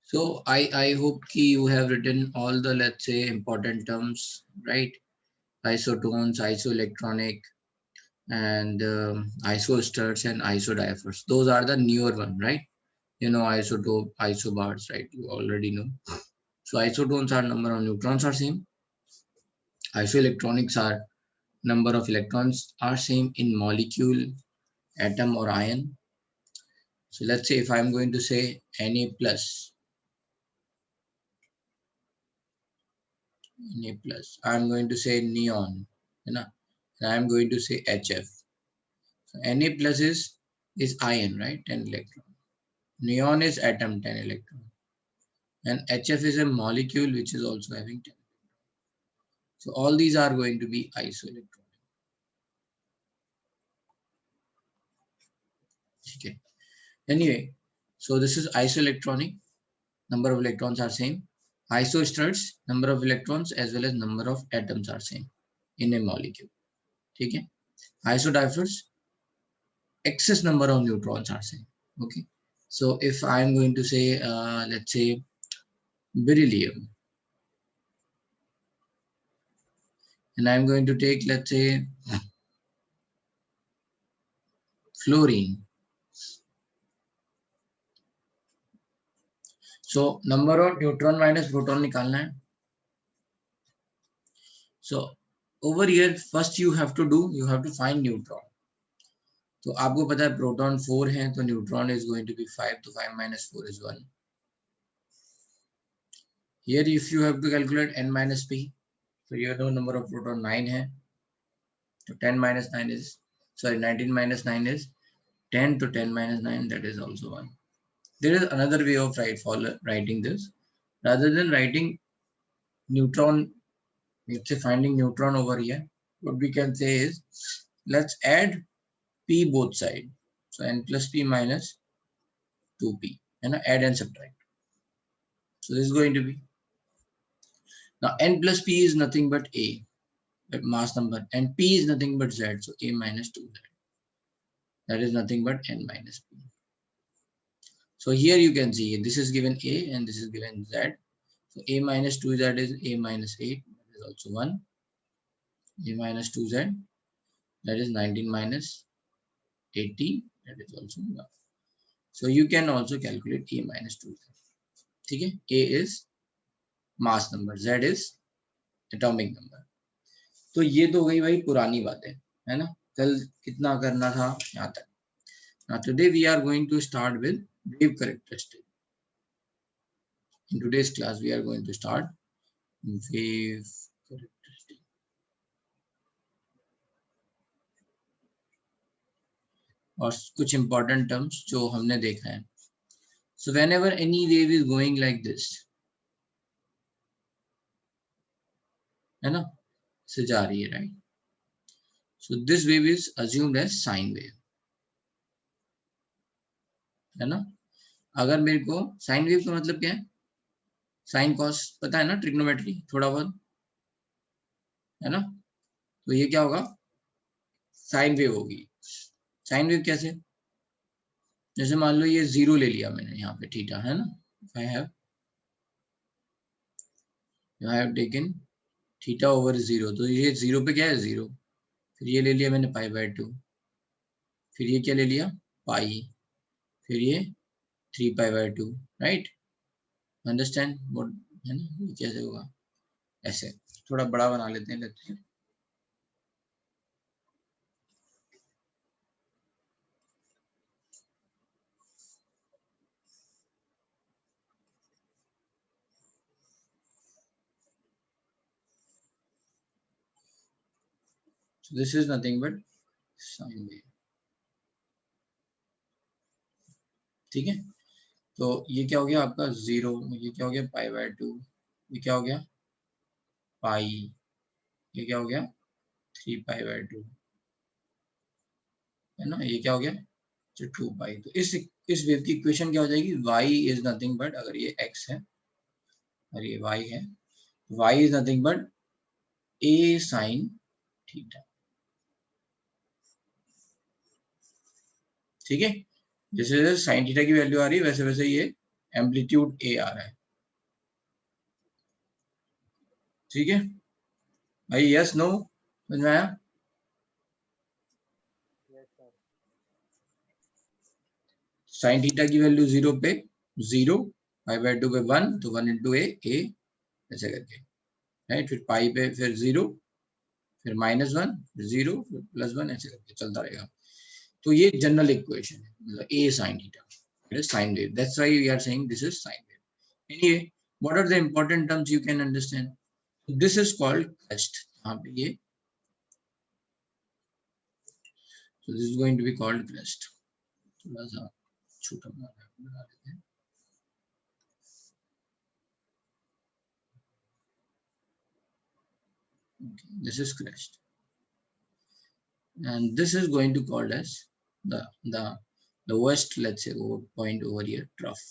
So I hope ki you have written all the, let's say, important terms, right? Isotones, isoelectronic, and isostruts and isodiaphers. Those are the newer one, right? You know, isotope, isobars, right? You already know. So isotones are number of neutrons are same. Isoelectronics are number of electrons are same in molecule, atom or ion. So let's say if I'm going to say Na plus, Na plus, I'm going to say neon, you know, and I'm going to say HF. So Na plus is ion, right? 10 electron. Neon is atom, 10 electron. And HF is a molecule which is also having 10. So all these are going to be isoelectronic. Okay. Anyway, so this is isoelectronic. Number of electrons are same. Isostruts, number of electrons as well as number of atoms are same in a molecule. Okay. Isodiaphers, excess number of neutrons are same. Okay. So if I am going to say, let's say beryllium, and I'm going to take, let's say, fluorine. So number of neutron minus proton निकालना है. So over here, first you have to find neutron. तो आपको पता है proton 4 है तो neutron is going to be 5, तो 5 minus 4 is 1. Here if you have to calculate n minus p, so you know number of proton 9 है, so 10 minus 9 is, sorry, 19 minus 9 is 10, to 10 minus 9, that is also 1. There is another way of writing this. Rather than writing neutron, let's say finding neutron over here, what we can say is, let's add p both sides. So n plus p minus 2p, and add and subtract. So this is going to be, now n plus p is nothing but a, that mass number, and p is nothing but z, so a minus 2z. That is nothing but n minus p. So here you can see this is given a and this is given z. So a minus 2z is a minus 8, that is also 1. A minus 2z, that is 19 minus 80, that is also 1. So you can also calculate a minus 2z. Okay? A is mass number, z is atomic number. तो ये तो गई भाई पुरानी बातें, है ना? कल कितना करना था यहाँ तक. Now today we are going to start with wave characteristic. In today's class we are going to start wave characteristic. और कुछ important terms जो हमने देखा है. So whenever any wave is going like this, है ना, से जा रही है, right? So this wave is assumed as sine wave, है ना? अगर मेरे को साइन वेव का मतलब क्या है, साइन कॉस पता है ना, ट्रिग्नोमेट्री थोड़ा बहुत, है ना? तो ये क्या होगा, साइन वेव होगी. साइन वेव कैसे, जैसे मान लो ये जीरो ले लिया मैंने यहाँ पे थीटा, है ना? I have taken theta over zero, तो ये जीरो पे क्या है, जीरो. फिर ये ले लिया मैंने पाई बाय 2, फिर ये क्या ले लिया, पाई, फिर ये 3 pi by 2, right? Understand what, है ना? ये कैसे होगा, ऐसे. थोड़ा बड़ा बना लेते हैं, लेते हैं. So this is nothing but sine wave. ठीक है, तो ये क्या हो गया आपका जीरो, ये क्या हो गया पाई बाय 2, ये क्या हो गया पाई, ये क्या हो गया 3 पाई बाय 2, है ना? ये क्या हो गया 2 पाई. तो इस वेव की इक्वेशन क्या हो जाएगी, y इज नथिंग बट, अगर ये x है और ये y है, y is nothing but a sin theta. ठीक है, जैसे जैसे साइन थीटा की वैल्यू आ रही है वैसे वैसे ये एम्पलीट्यूड ए आ रहा है, ठीक है भाई, यस नो समझ में आया? साइन थीटा की वैल्यू 0 पे 0, पाई/2 पे 1, तो 1 इंटू ए ऐसे करके, राइट, फिर पाई पे फिर 0, फिर -1, फिर 0, फिर +1 ऐसे करके चलता रहेगा। तो ये जनरल इक्वेशन है, मतलब a sin theta, it is sine wave, that's why we are saying this is sine wave। anyway, what are the important terms you can understand? This is called crest, यहाँ पे ये, so this is going to be called crest। थोड़ा सा छोटा बना देते हैं, okay, this is crest, and this is going to called as the lowest, let's say, point over here, trough।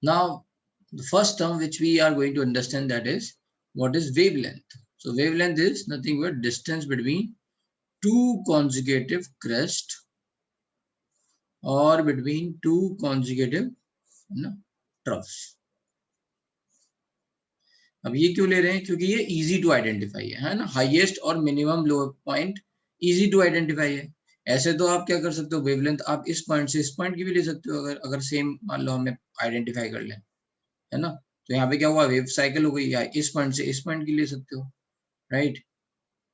Now, the first term which we are going to understand, that is what is wavelength. So wavelength is nothing but distance between two consecutive crests or between two consecutive troughs। अब ये क्यों ले रहे हैं? क्योंकि ये easy to identify है ना, हाईएस्ट और minimum low point easy to identify है। ऐसे तो आप क्या कर सकते हो, वेवलेंथ आप इस पॉइंट से इस पॉइंट की भी ले सकते हो, अगर अगर सेम मान लो हमें आइडेंटिफाई कर लें, है ना। तो यहाँ पे क्या हुआ, वेव साइकिल हो गई, या इस पॉइंट से इस पॉइंट की ले सकते हो, राइट,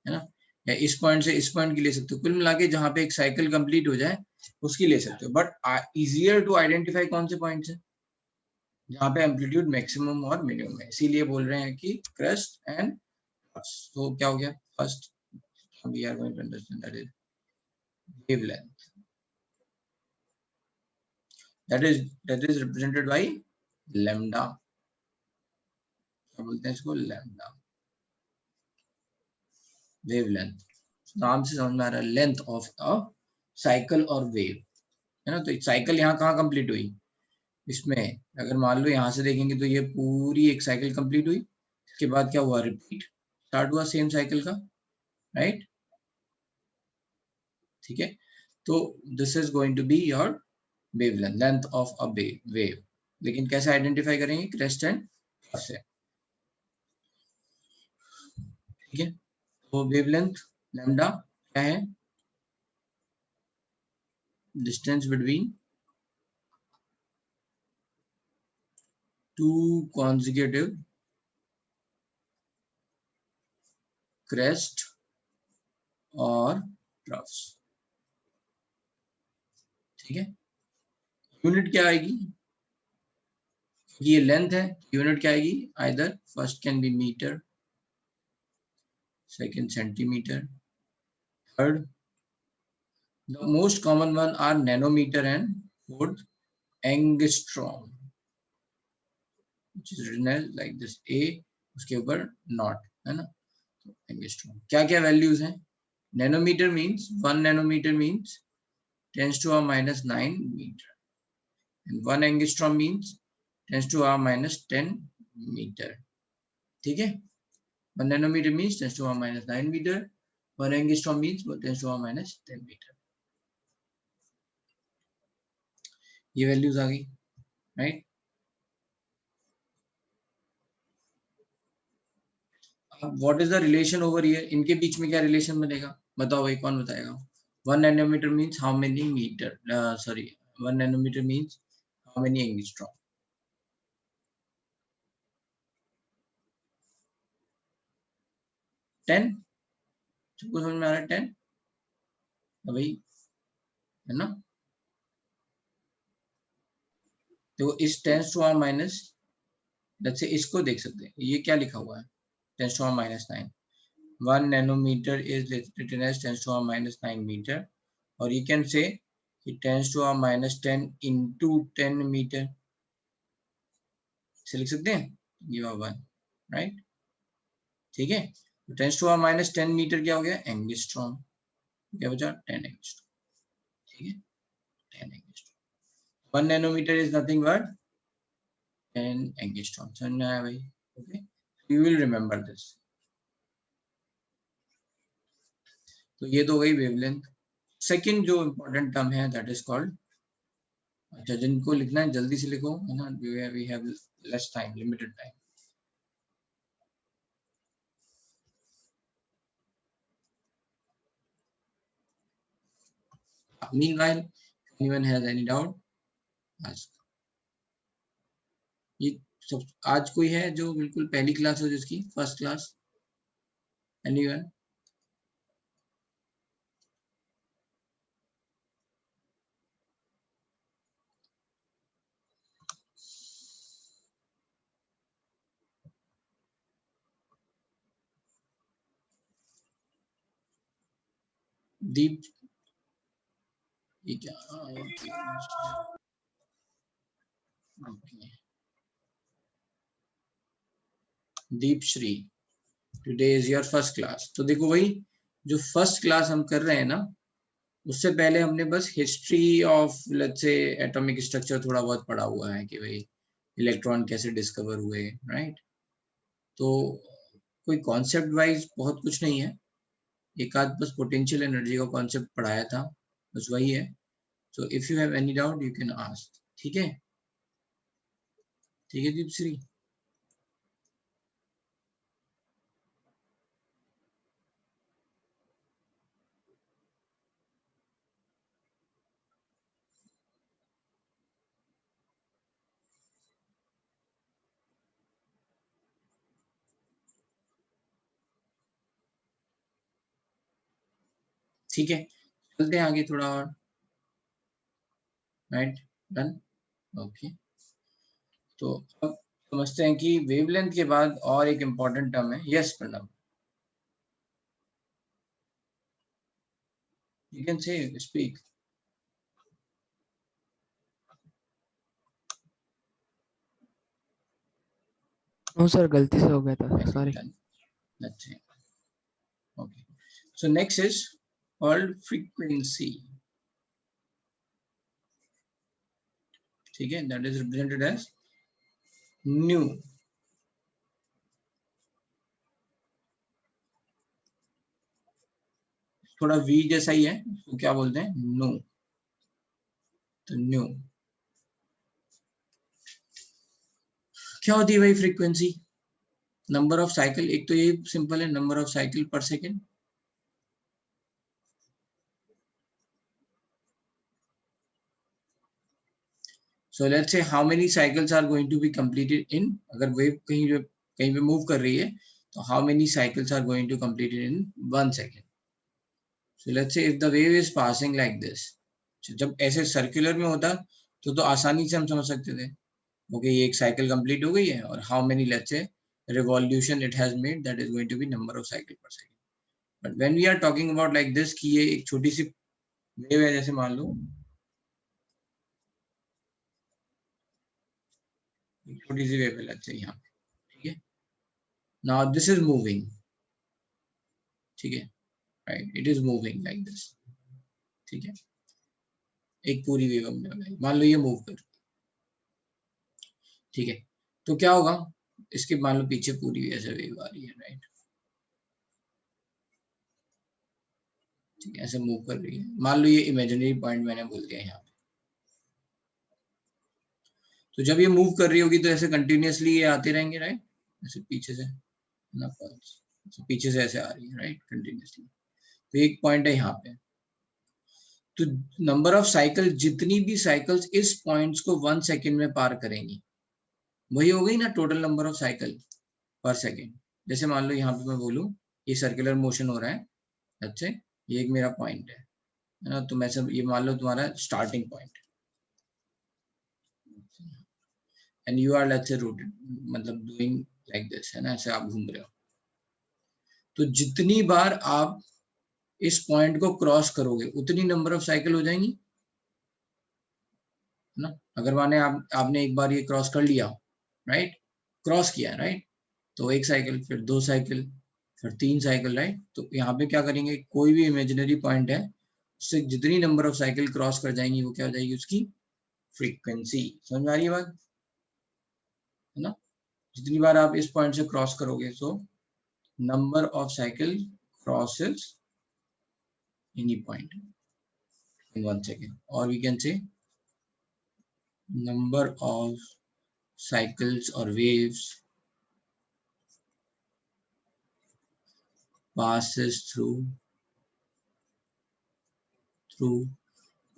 है ना, या इस पॉइंट से इस पॉइंट की ले सकते हो। कुल मिला के जहाँ पे एक साइकिल कंप्लीट हो जाए उसकी ले सकते हो। बट इजियर टू आइडेंटिफाई कौन से पॉइंट है, जहाँ पे एम्पलीट्यूड मैक्सिमम और मिनिमम है, इसीलिए बोल रहे हैं कि क्रेस्ट एंड ट्रफ्स। तो क्या हो गया, first we are going to understand that is wavelength, that is represented by lambda। क्या बोलते हैं इसको, लैम्डा। वेवलेंथ नाम से समझ में आ रहा है, लेंथ ऑफ अ साइकिल और वेव, है ना। तो साइकिल यहाँ कहाँ कंप्लीट हुई, इसमें अगर मान लो यहाँ से देखेंगे तो ये पूरी एक साइकिल कंप्लीट हुई, इसके बाद क्या हुआ, रिपीट स्टार्ट हुआ सेम साइकिल का, राइट, ठीक है। तो this is going to be your wavelength, length of a wave. लेकिन कैसे आइडेंटिफाई करेंगे, क्रेस्ट एंड से, ठीक है। तो वेवलेंथ लैम्डा क्या है, distance between two consecutive crest और troughs, ठीक है। यूनिट क्या आएगी, ये लेंथ है, यूनिट क्या आएगी, either first can be metre, second centimetre, third the most common one are nanometer, and fourth angstrom, which is written as like this, a उसके ऊपर नॉट, है ना। तो एंगस्ट्रॉम क्या क्या वैल्यूज हैं, nanometre means 1 nanometre means 10 to the minus 9 meter, and 1 angstrom means 10 to the minus 10 meter, ठीक है। 1 nanometer means 10 to the minus 9 meter, 1 angstrom means 10 to the minus 10 meter। ये वैल्यूज आ गई, राइट। अब what is the relation over here, इनके बीच में क्या relation बनेगा, बताओ भाई, कौन बताएगा। 1 nanometer means how many meter, sorry, 1 nanometer means how many angstrom, 10, सबको समझ में आ रहा है 10, भाई, है ना। तो इस 10 to the minus, जैसे इसको देख सकते हैं, ये क्या लिखा हुआ है, 10 to the minus 9, 1 nanometer is written as 10 to the minus 9 meter, or you can say it 10 to the minus 10 into 10 meter, से लिख सकते हैं, ये 1, राइट, ठीक है। 10⁻⁻10 मीटर क्या हो गया, एंगस्ट्रॉम, क्या बचा 10 एंगस्ट्रॉम, ठीक है, 10 angstrom. 1 nanometre is nothing but 10 angstrom. समझ में आया भाई? Okay, you will remember this. तो ये तो हो गई वेवलेंथ। सेकंड जो इंपॉर्टेंट टर्म है दैट इज कॉल्ड, अच्छा जिनको लिखना है जल्दी से लिखो, है ना, we have less time, limited time. Meanwhile, if anyone has any doubt, ask. ये सब आज कोई है जो बिल्कुल पहली क्लास हो, जिसकी फर्स्ट क्लास, एनीवन? दीप, ये क्या, okay, Deep Shri, today is your first class. तो देखो भाई, जो फर्स्ट क्लास हम कर रहे हैं ना, उससे पहले हमने बस history of let's say atomic structure थोड़ा बहुत पढ़ा हुआ है कि भाई इलेक्ट्रॉन कैसे डिस्कवर हुए, राइट। तो कोई कॉन्सेप्ट वाइज बहुत कुछ नहीं है, एक आध बस पोटेंशियल एनर्जी का कॉन्सेप्ट पढ़ाया था, बस वही है। So if you have any doubt you can ask, ठीक है, ठीक है दीपश्री। ठीक है, चलते हैं आगे थोड़ा और, राइट, डन, ओके। तो अब समझते हैं कि वेवलेंथ के बाद और एक इंपॉर्टेंट टर्म है, yes Pranav, you can say speak. No sir, गलती से हो गया था, सॉरी। अच्छा, okay, so next is called frequency, ठीक है, that is represented as nu. थोड़ा वी जैसा ही है, तो क्या बोलते हैं, नो, तो न्यू। क्या होती है भाई फ्रीक्वेंसी, नंबर ऑफ साइकिल, एक तो ये सिंपल है, नंबर ऑफ साइकिल पर second. So let's say how many cycles are going to be completed in, अगर वेव कहीं पे मूव कर रही है, तो how many cycles are going to complete it in 1 second. So let's say if the wave is passing like this, जब ऐसे circular में होता तो आसानी से हम समझ सकते थे, ओके ये एक साइकिल कंप्लीट हो गई है, और how many let's say revolution it has made, that is going to be number of cycle per second. But when we are talking about like this कि ये एक छोटी सी वेव है, जैसे मान लो छोटी सी वेव है let's say यहाँ पे, ठीक है, now this is moving, ठीक है, right, it is moving like this, ठीक है, एक पूरी वेव हमने बनाई, मान लो ये मूव कर, ठीक है, तो क्या होगा, इसके मान लो पीछे पूरी ऐसे वेव आ रही है, राइट, ठीक है, ऐसे मूव कर रही है, मान लो ये इमेजिनरी पॉइंट मैंने बोल दिया यहाँ पे, तो जब ये मूव कर रही होगी तो ऐसे कंटिन्यूअसली ये आते रहेंगे, राइट, ऐसे पीछे से ना, पीछे से ऐसे आ रही है, राइट, कंटिन्यूअसली, तो एक पॉइंट है यहाँ पे, तो नंबर ऑफ साइकिल, जितनी भी साइकिल्स इस पॉइंट्स को 1 सेकेंड में पार करेंगी, वही हो गई ना टोटल नंबर ऑफ साइकिल पर सेकेंड। जैसे मान लो यहाँ पे मैं बोलूँ ये सर्कुलर मोशन हो रहा है, अच्छे, ये एक मेरा पॉइंट है ना, तो मैं सब ये मान लो तुम्हारा starting point, and you are let's say rotated, मतलब डूइंग लाइक दिस, है ना, ऐसे आप घूम रहे हो, तो जितनी बार आप इस पॉइंट को क्रॉस करोगे उतनी नंबर ऑफ साइकिल हो जाएंगी, है ना। अगर माने आपने एक बार ये क्रॉस कर लिया, राइट, क्रॉस किया, राइट? तो एक साइकिल, फिर 2 साइकिल, फिर 3 साइकिल, राइट? तो यहाँ पे क्या करेंगे, कोई भी इमेजिनरी पॉइंट है उससे जितनी नंबर ऑफ साइकिल क्रॉस कर जाएंगी वो क्या हो जाएगी, उसकी फ्रीक्वेंसी। समझ में आ रही है बात, है ना? जितनी बार आप इस पॉइंट से क्रॉस करोगे, so number of cycle crosses any point in 1 second, or we can say number of cycles or waves passes through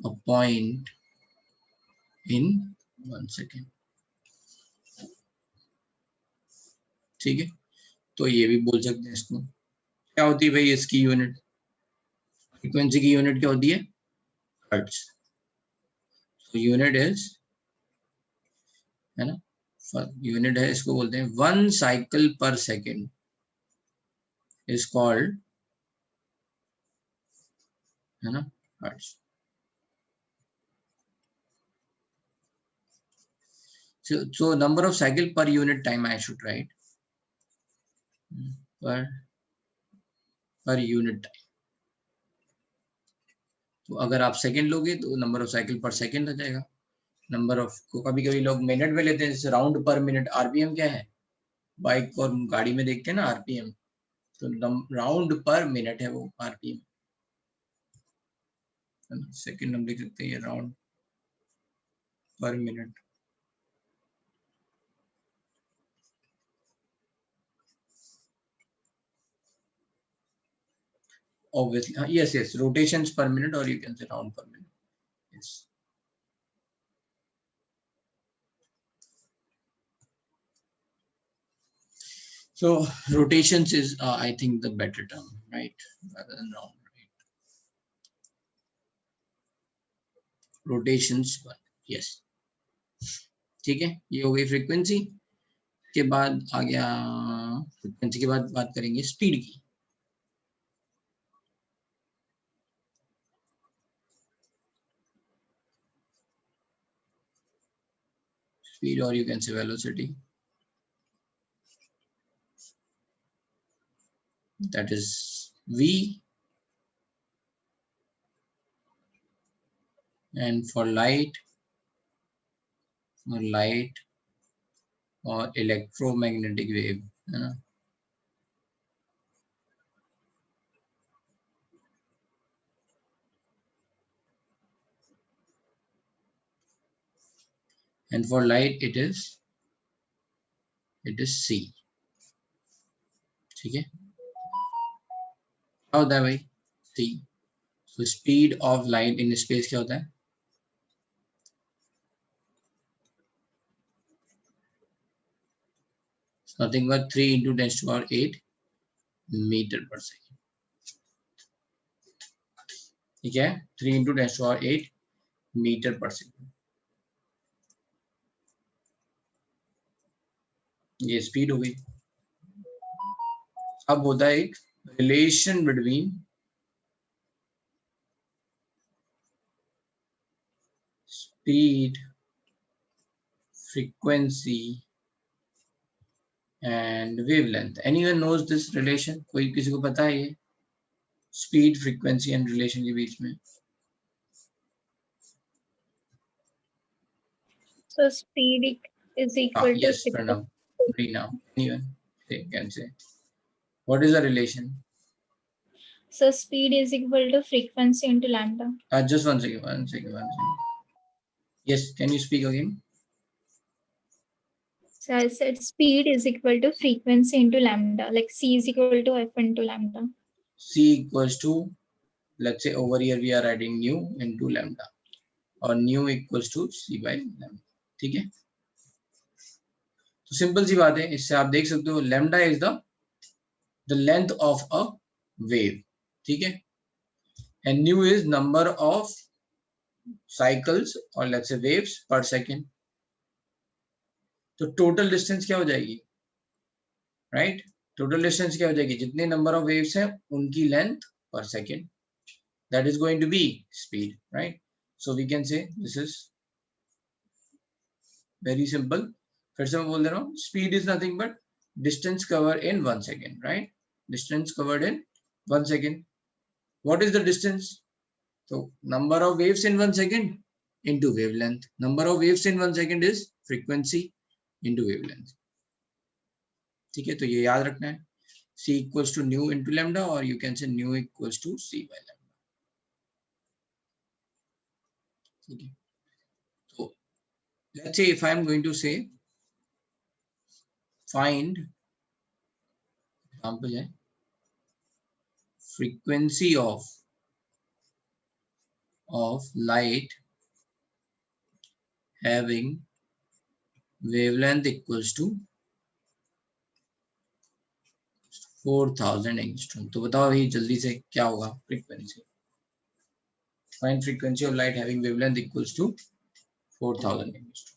a point in 1 second. ठीक है, तो ये भी बोल सकते हैं इसको। क्या होती है भाई इसकी यूनिट, फ्रीक्वेंसी की यूनिट क्या होती है, हर्ट्ज। तो यूनिट इज, है ना, यूनिट है, इसको बोलते हैं 1 साइकिल पर सेकेंड इज कॉल्ड, है ना, hertz. So number of cycle per unit time I should write, per unit time. तो अगर आप सेकंड लोगे तो नंबर ऑफ साइकिल पर सेकंड आ जाएगा। नंबर ऑफ को कभी कभी लोग मिनट में लेते हैं, जैसे राउंड पर मिनट, आरपीएम क्या है, बाइक और गाड़ी में देखते हैं ना आरपीएम, तो राउंड पर मिनट है वो आरपीएम, सेकंड हम लिख सकते हैं राउंड पर minute. obviously yes, rotations per minute, or you can say round per minute. Yes. So rotations is I think the better term, right, rather than round, right? rotations per, yes. ठीक है, ये हो गई frequency के बाद आ गया, frequency के बाद बात करेंगे स्पीड की। स्पीड, और यू कैन से velocity, that is v, and for light or electromagnetic wave, है ना, and for light it is c। ठीक है, क्या होता है भाई, c। so speed of light in space क्या होता है, nothing but 3 into 10 to the power 8 metre per second. ठीक है, 3 into 10 to the power 8 metre per second, ये स्पीड हो गई। अब होता है एक relation between speed, frequency and wavelength. Anyone knows this relation, कोई किसी को पता है ये स्पीड, फ्रीक्वेंसी एंड रिलेशन के बीच में? So speed is equal to yes, Pranav, Reena, anyone can say. What is the relation? So speed is equal to frequency into lambda. Just one second. Yes, can you speak again? So I said speed is equal to frequency into lambda, like c is equal to f into lambda. C equals to, let's say over here we are writing nu into lambda, और nu equals to c by lambda। ठीक है, तो simple सी बात है, इससे आप देख सकते हो lambda is the length of a wave. ठीक है, and new is number of cycles और लेट्स से वेव्स पर सेकेंड। तो टोटल डिस्टेंस क्या हो जाएगी, राइट? टोटल डिस्टेंस क्या हो जाएगी, जितने नंबर ऑफ वेव्स हैं उनकी लेंथ पर second, that is going to be speed, right? So we can say this is very simple, फिर से मैं बोल दे रहा हूँ, speed is nothing but distance cover in 1 second, right? Distance covered in 1 second. What is the distance? So number of waves in 1 second into wavelength. Number of waves in 1 second is frequency into wavelength. ठीक है, तो ये याद रखना है. C equals to nu into lambda, or you can say nu equals to C by lambda. ठीक है, तो let's say if I am going to say find, example है, frequency of light having wavelength equals to 4000 angstrom. तो बताओ भाई जल्दी से क्या होगा frequency. Find frequency of light having wavelength equals to 4000 angstrom.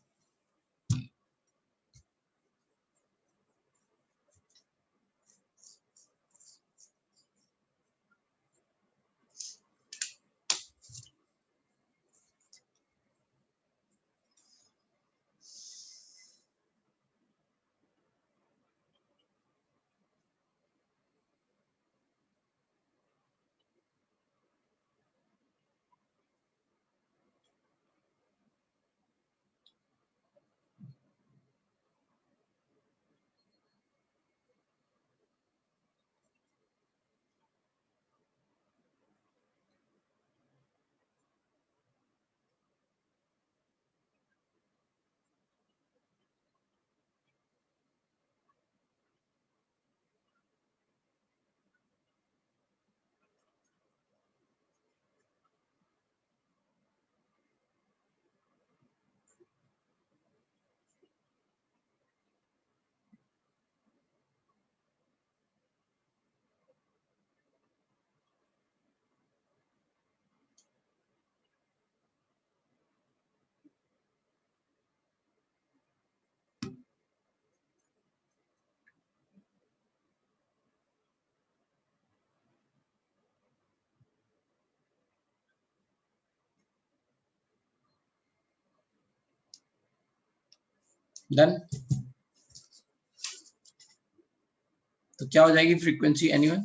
Done. तो क्या हो जाएगी फ्रीक्वेंसी एनीवन?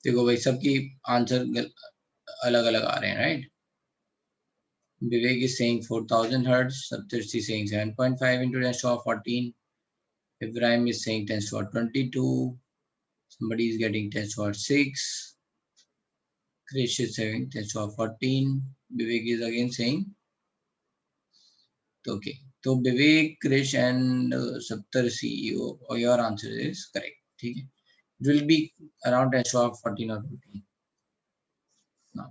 देखो भाई सबकी आंसर अलग अलग आ रहे हैं, right? Vivek is saying 4000 hertz, Saptarshi is saying 7.5 into 10 to the power 14. Ibrahim is saying 10 to the power 22. Somebody is getting 10 to the power 6. Krish is saying 10 to the power 14. Vivek is again saying, okay. So Vivek, Krish and Saptarshi, your answer is correct. Okay. It will be around 10 to the power 14 or 15. Now,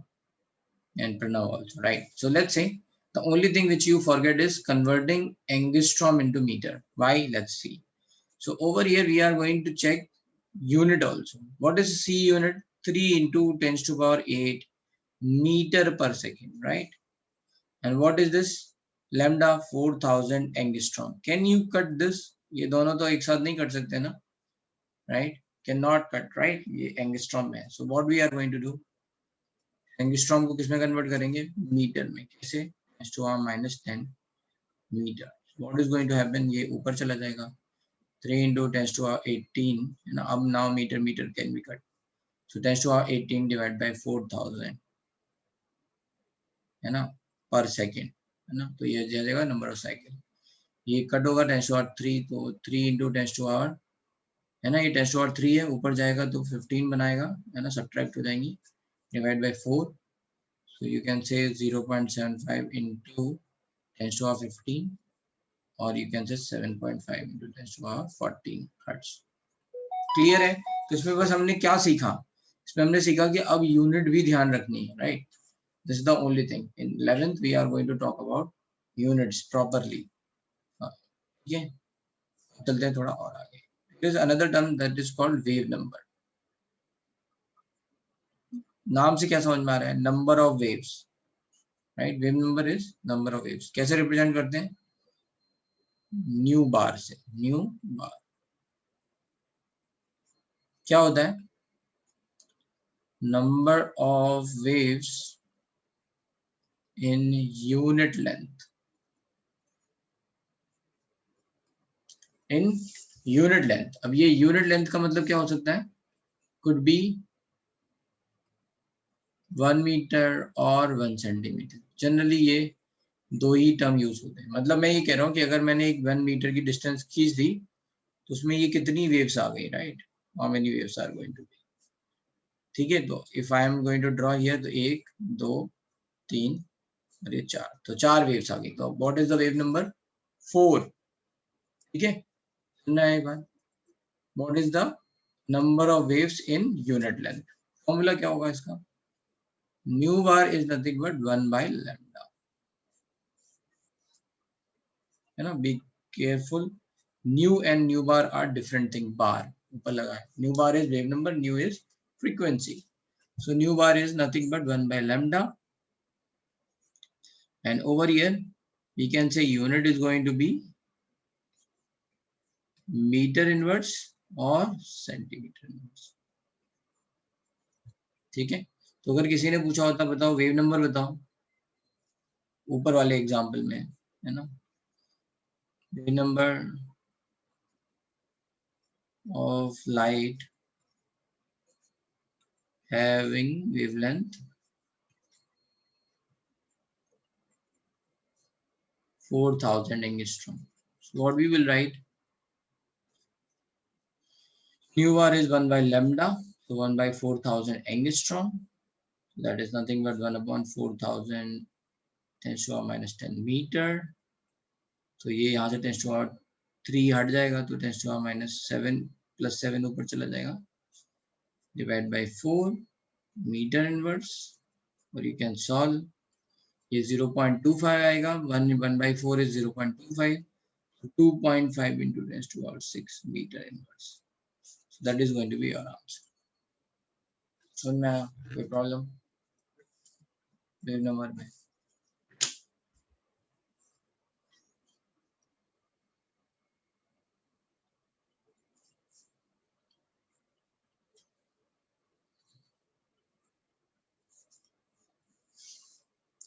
and Pranav also, right? So let's say the only thing which you forget is converting angstrom into meter. Why? Let's see. So over here we are going to check unit also. What is C unit? 3 into 10 to the power 8 meter per second, right? And what is this? Lambda 4000 angstrom. Can you cut this? ये दोनों तो एक साथ नहीं कर सकते ना, right? Cannot cut, right? ये angstrom है. So what we are going to do? Angstrom को किसमें कन्वर्ट करेंगे? मीटर में. कैसे? 10 to the power -10 metre. What is going to happen? ये ऊपर चला जाएगा. 3 into 10 to the power 18 है ना. अब now metre can be cut. So 10 to the power 18 divide by 4000 है ना पर सेकेंड, है ना. तो ये जाएगा नंबर ऑफ साइकिल. ये कट होगा 10 to the power 3, तो 3 into 10 to the power है ना. ये 10 to the power 3 है, ऊपर जाएगा तो 15 बनाएगा, है ना. सब्ट्रैक्ट हो जाएंगी, divide by 4. So you can say 0.75 into 10 to the power 15, or you can say 7.5 into 10 to the power 14 hertz. Clear है? तो इसमें बस हमने क्या सीखा? इसमें हमने सीखा कि अब यूनिट भी ध्यान रखनी है, right? This is the only thing. In 11th we are going to talk about units properly. ठीक है, चलते हैं थोड़ा और आगे. There is another term that is called wave number. नाम से क्या समझ में आ रहा है? Number of waves, right? Wave number is number of waves. कैसे रिप्रेजेंट करते हैं? न्यू बार से. न्यू बार क्या होता है? number of waves in unit length. In unit length. अब ये unit length का मतलब क्या हो सकता है? Could be 1 मीटर और 1 सेंटीमीटर. जनरली ये दो ही टर्म यूज होते हैं. मतलब मैं ये कह रहा हूँ कि अगर मैंने एक 1 मीटर की डिस्टेंस खींच दी तो उसमें ये कितनी वेव्स आ गई, right? How many waves are going to be. ठीक है, तो if I am going to draw here, तो 1 2 3 और ये 4, तो 4 वेव्स आ गई. तो what is the wave number? 4. ठीक है, सुनना है एक बार. What is the number of waves in unit length? Formula क्या होगा इसका? Nu bar is nothing but 1 by lambda. है ना, be careful. Nu and nu bar are different thing. Bar ऊपर लगा है. Nu bar is wave number, nu is frequency. So nu bar is nothing but 1 by lambda, and over here we can say unit is going to be meter inverse or centimeter inverse. ठीक है, तो अगर किसी ने पूछा होता बताओ wave number बताओ ऊपर वाले एग्जांपल में, है ना, wave number of light having wavelength 4000 angstrom. So what we will write? Nu bar is 1 by lambda, so 1 by 4000 angstrom. That is nothing but 1 upon 4000 10 to the minus 10 meter. तो ये यहाँ से 10 to the 3 हट जाएगा, तो 10 to the minus 7 plus 7 ऊपर चला जाएगा. Divide by 4 meter inverse, और you can solve. ये 0.25 आएगा. 1 by 4 is 0.25. So 2.5 into 10 to the power 6 meter inverse. So that is going to be your answer. So now कोई problem वेव नंबर में?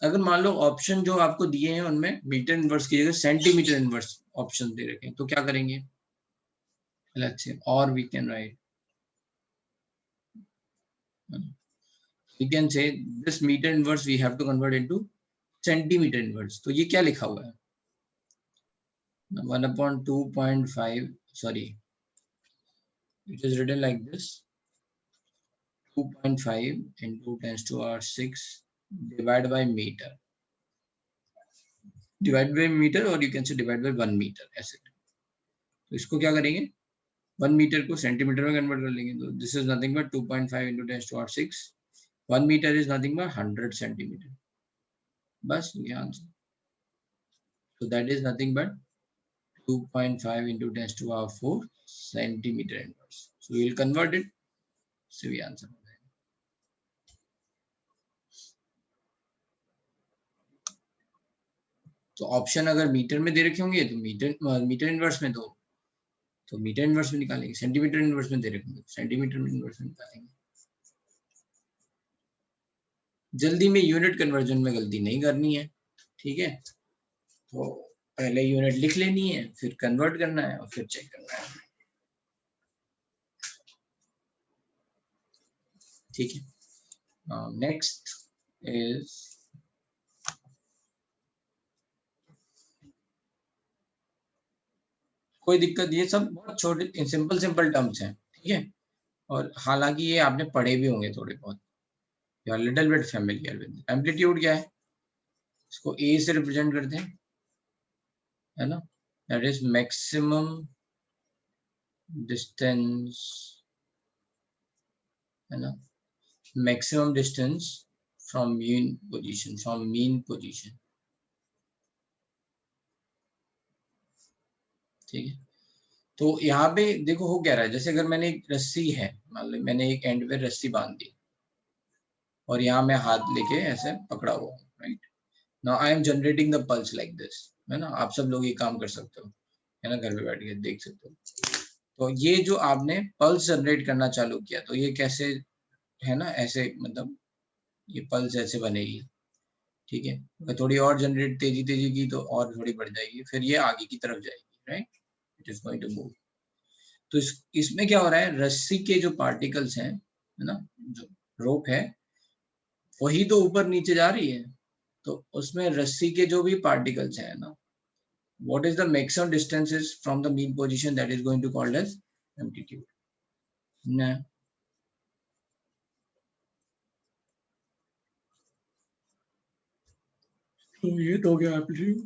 अगर मान लो ऑप्शन जो आपको दिए हैं उनमें मीटर इनवर्स की जगह सेंटीमीटर इनवर्स ऑप्शन दे रखे हैं, तो क्या करेंगे? लेट्स से, और we can write, we can say this meter inverse we have to convert into centimeter inverse. तो ये क्या लिखा हुआ है? 1 upon 2.5, sorry, it is written like this: 2.5 into 10 to the power 6 divided by meter. Divided by meter, or you can say divided by 1 meter, ऐसे. तो इसको क्या करेंगे? 1 मीटर को सेंटीमीटर में कन्वर्ट कर लेंगे. तो this is nothing but 2.5 into 10 to the power 6. 1 metre is nothing but 100 centimetre. बस ये answer. So that is nothing but 2.5 into 10 to the power 4 centimeter inverse. So we will convert it. So we answer. तो option अगर metre में दे रखे होंगे तो metre inverse में, तो मीटर इनवर्स में निकालेंगे. सेंटीमीटर इनवर्स में दे रखे होंगे सेंटीमीटर इनवर्स में निकालेंगे. जल्दी में यूनिट कन्वर्जन में गलती नहीं करनी है. ठीक है, तो पहले यूनिट लिख लेनी है, फिर कन्वर्ट करना है और फिर चेक करना है. ठीक है, नेक्स्ट इज कोई दिक्कत, ये सब बहुत छोटे सिंपल टर्म्स हैं. ठीक है, और हालांकि ये आपने पढ़े भी होंगे थोड़े बहुत. You are little bit familiar with. Amplitude क्या है? इसको ए से रिप्रेजेंट करते हैं, है ना. दैट इज मैक्सिमम डिस्टेंस, है ना, maximum distance from mean position. ठीक है, तो यहाँ पे देखो हो क्या रहा है. जैसे अगर मैंने एक रस्सी है, मान लो मैंने एक एंड पे रस्सी बांध दी और यहाँ मैं हाथ लेके ऐसे पकड़ा हुआ, right. Now I am generating the pulse like this, है ना. आप सब लोग ये काम कर सकते हो, है ना, घर पे बैठ के देख सकते हो. तो ये जो आपने पल्स जनरेट करना चालू किया, तो ये कैसे है ना, ऐसे मतलब ये पल्स ऐसे बनेगी, ठीक है। अगर थोड़ी और जनरेट तेजी तेजी की तो और थोड़ी बढ़ जाएगी, फिर ये आगे की तरफ जाएगी, right, it is going to move. तो इसमें क्या हो रहा है, रस्सी के जो पार्टिकल्स हैं, है ना, जो रोप है वही तो ऊपर नीचे जा रही है, तो उसमें रस्सी के जो भी पार्टिकल्स हैं ना, what is the maximum distances from the mean position, that is going to called as amplitude ना। तो ये तो हो गया एम्पलीट्यूड।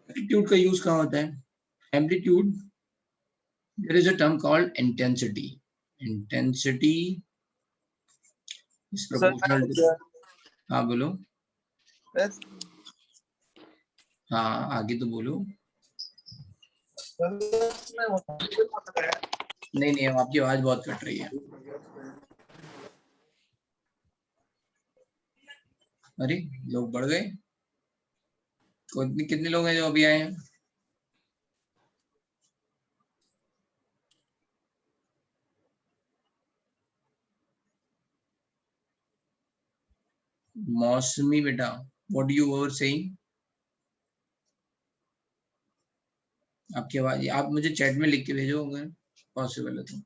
एम्पलीट्यूड का यूज कहाँ होता है, amplitude there is a term called intensity. Intensity is proportional to, हाँ बोलो, हाँ आगे तो बोलो। नहीं नहीं, आपकी आवाज बहुत कट रही है। अरे लोग बढ़ गए, कितने लोग हैं जो अभी आए हैं? मौसमी बेटा, व्हाट यू वर सेइंग? आपकी आवाज आप मुझे चैट में लिख के भेजो अगर पॉसिबल है तो।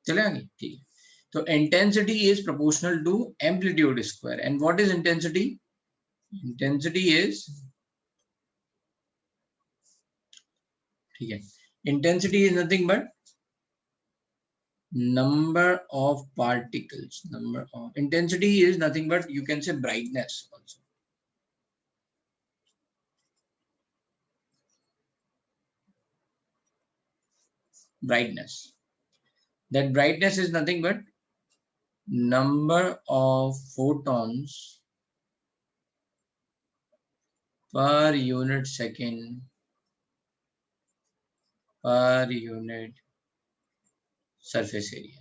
चले आगे, ठीक है। तो intensity is proportional to amplitude square, and what is intensity? Intensity is, ठीक है, intensity is nothing but number of particles, number of, intensity is nothing but you can say brightness also, brightness, that brightness is nothing but number of photons per unit second per unit surface area।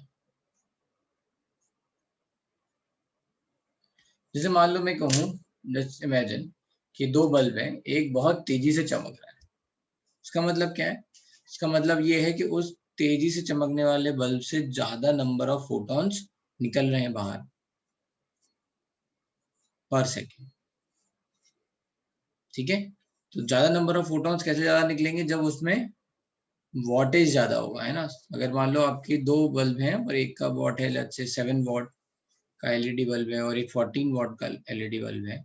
जैसे मान लो मैं कहूँ, just imagine कि दो bulb हैं, एक बहुत तेजी से चमक रहा है, इसका मतलब क्या है, इसका मतलब ये है कि उस तेजी से चमकने वाले बल्ब से ज्यादा नंबर ऑफ फोटॉन्स निकल रहे हैं बाहर पर सेकेंड, ठीक है। तो ज्यादा नंबर ऑफ फोटॉन्स कैसे ज्यादा निकलेंगे, जब उसमें वॉटेज ज्यादा होगा, है ना। अगर मान लो आपके दो बल्ब हैं और एक का वॉट है लेट्स से 7 वॉट का एलईडी बल्ब है और एक 14 वॉट का एलईडी बल्ब है,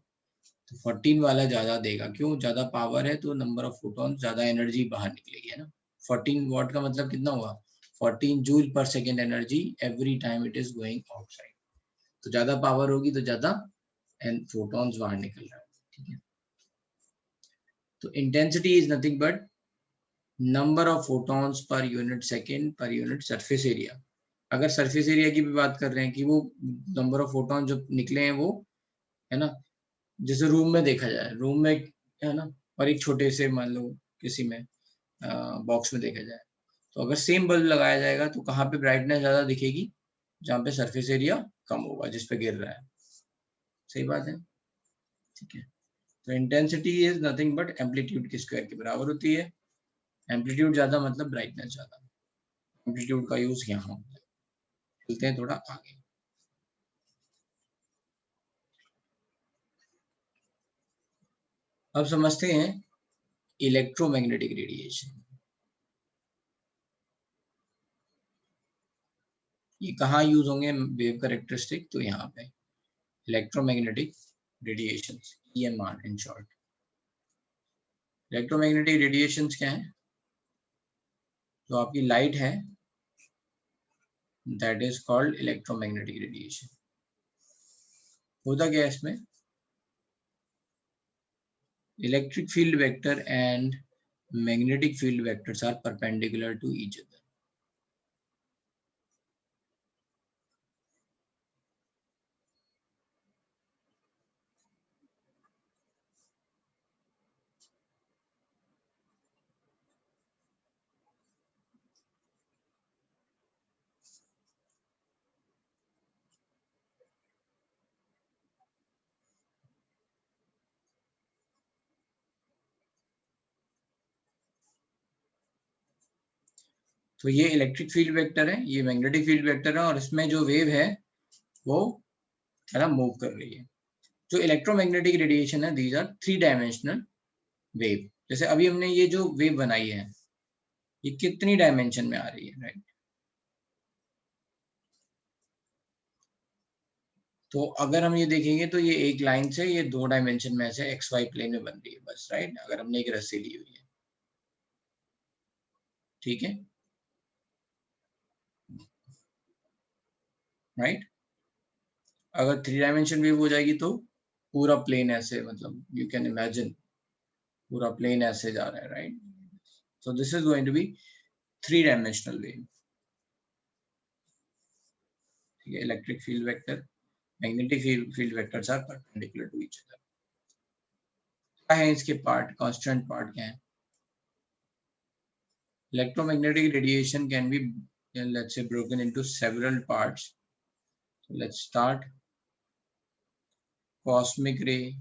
तो 14 वाला ज्यादा देगा, क्यों, ज्यादा पावर है तो नंबर ऑफ फोटॉन, ज्यादा एनर्जी बाहर निकलेगी, है ना। 14 वॉट का मतलब कितना हुआ, 14 जूल पर second energy every time it is going outside, तो ज्यादा पावर होगी तो ज्यादा फोटॉन्स बाहर निकल रहा है, ठीक है। तो intensity is nothing but number of photons per unit second per unit surface area. अगर सरफेस एरिया की भी बात कर रहे हैं कि वो नंबर ऑफ फोटॉन जो निकले हैं वो, है ना, जैसे रूम में देखा जाए, रूम में, है ना, और एक छोटे से मान लो किसी में बॉक्स में देखा जाए, तो अगर सेम बल्ब लगाया जाएगा तो कहाँ पे ब्राइटनेस ज्यादा दिखेगी, जहाँ पे सरफेस एरिया कम होगा जिस पे गिर रहा है, सही बात है, ठीक है। तो intensity is nothing but amplitude के स्क्वायर के बराबर होती है, एम्पलीट्यूड ज्यादा मतलब ब्राइटनेस ज्यादा, एम्पलीट्यूड का यूज यहाँ होता है। चलते हैं थोड़ा आगे। अब समझते हैं इलेक्ट्रोमैग्नेटिक रेडिएशन। ये कहाँ यूज होंगे वेव कैरेक्टरिस्टिक, तो यहाँ पे electromagnetic radiation, EMR in short. Electromagnetic radiation क्या है, जो आपकी लाइट है that is called electromagnetic radiation. होता क्या है इसमें, electric field vector and magnetic field vectors are perpendicular to each other. तो ये इलेक्ट्रिक फील्ड वेक्टर है, ये मैग्नेटिक फील्ड वेक्टर है, और इसमें जो वेव है वो है ना मूव कर रही है। जो इलेक्ट्रोमैग्नेटिक रेडिएशन है, दीज आर 3 डायमेंशनल वेव। जैसे अभी हमने ये जो वेव बनाई है, ये कितनी डायमेंशन में आ रही है, राइट? तो अगर हम ये देखेंगे तो ये एक लाइन से ये 2 डायमेंशन में ऐसे एक्स वाई प्लेन में बन रही है बस, राइट? अगर हमने एक रस्सी ली हुई है, ठीक है, राइट? अगर 3 डायमेंशन वेव हो जाएगी तो पूरा प्लेन ऐसे, मतलब यू कैन इमेजिन पूरा प्लेन ऐसे जा रहा है, right? So this is going to be 3 dimensional wave, ठीक है? Electric field vector, magnetic field vectors are perpendicular to each other. क्या है इसके पार्ट, कांस्टेंट पार्ट क्या है? Electromagnetic radiation can be, let's say, broken into several parts. So let's start. Cosmic ray,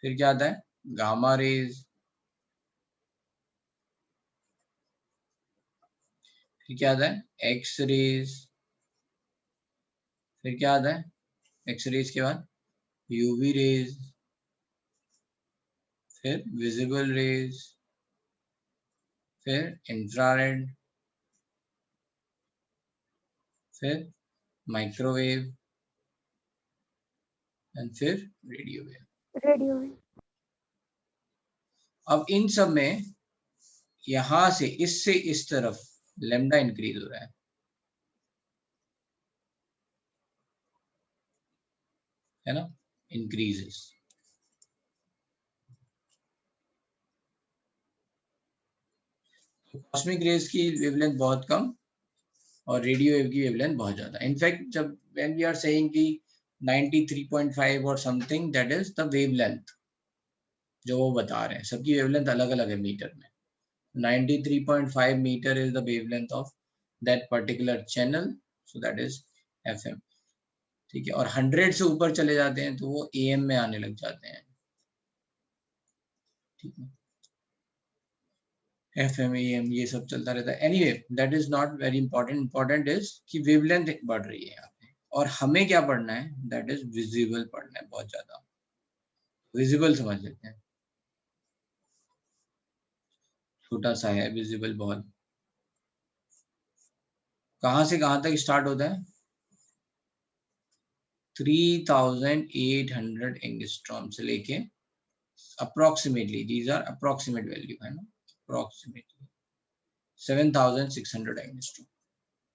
फिर क्या आता है? गामा रेज, फिर क्या आता है? एक्स रेज, फिर क्या आता है? एक्स रेज के बाद यूवी रेज, फिर विजिबल रेज, फिर इंफ्रारेड, फिर माइक्रोवेव, एंड फिर रेडियो वेव। रेडियो। अब इन सब में यहां से इससे इस तरफ लेमडा इंक्रीज हो रहा है ना, इंक्रीजेस। कॉस्मिक रेज की वेवलेंथ बहुत कम और रेडियो वेव की वेवलेंथ बहुत ज्यादा। इनफैक्ट जब व्हेन वी आर सेइंग कि 93.5 और something, that is the wavelength जो वो बता रहे हैं। सबकी वेवलेंथ अलग अलग है मीटर में। 93.5 metre is the wavelength of that particular channel, so that is FM, ठीक है? और 100 से ऊपर चले जाते हैं तो वो एएम में आने लग जाते हैं, ठीक है? एफएम एएम ये सब चलता रहता है। Anyway that is not very important. Important is कि वेवलेंथ बढ़ रही है यहाँ पे, और हमें क्या पढ़ना है? दैट इज विजिबल पढ़ना है बहुत ज्यादा। विजिबल समझ लेते हैं, छोटा सा है विजिबल बहुत। कहां से कहां तक स्टार्ट होता है? 3800 एंगस्ट्रॉम से लेके approximately, these are approximate value है ना, अप्रोक्सीमेटली 7600 एंगस्ट्रॉम।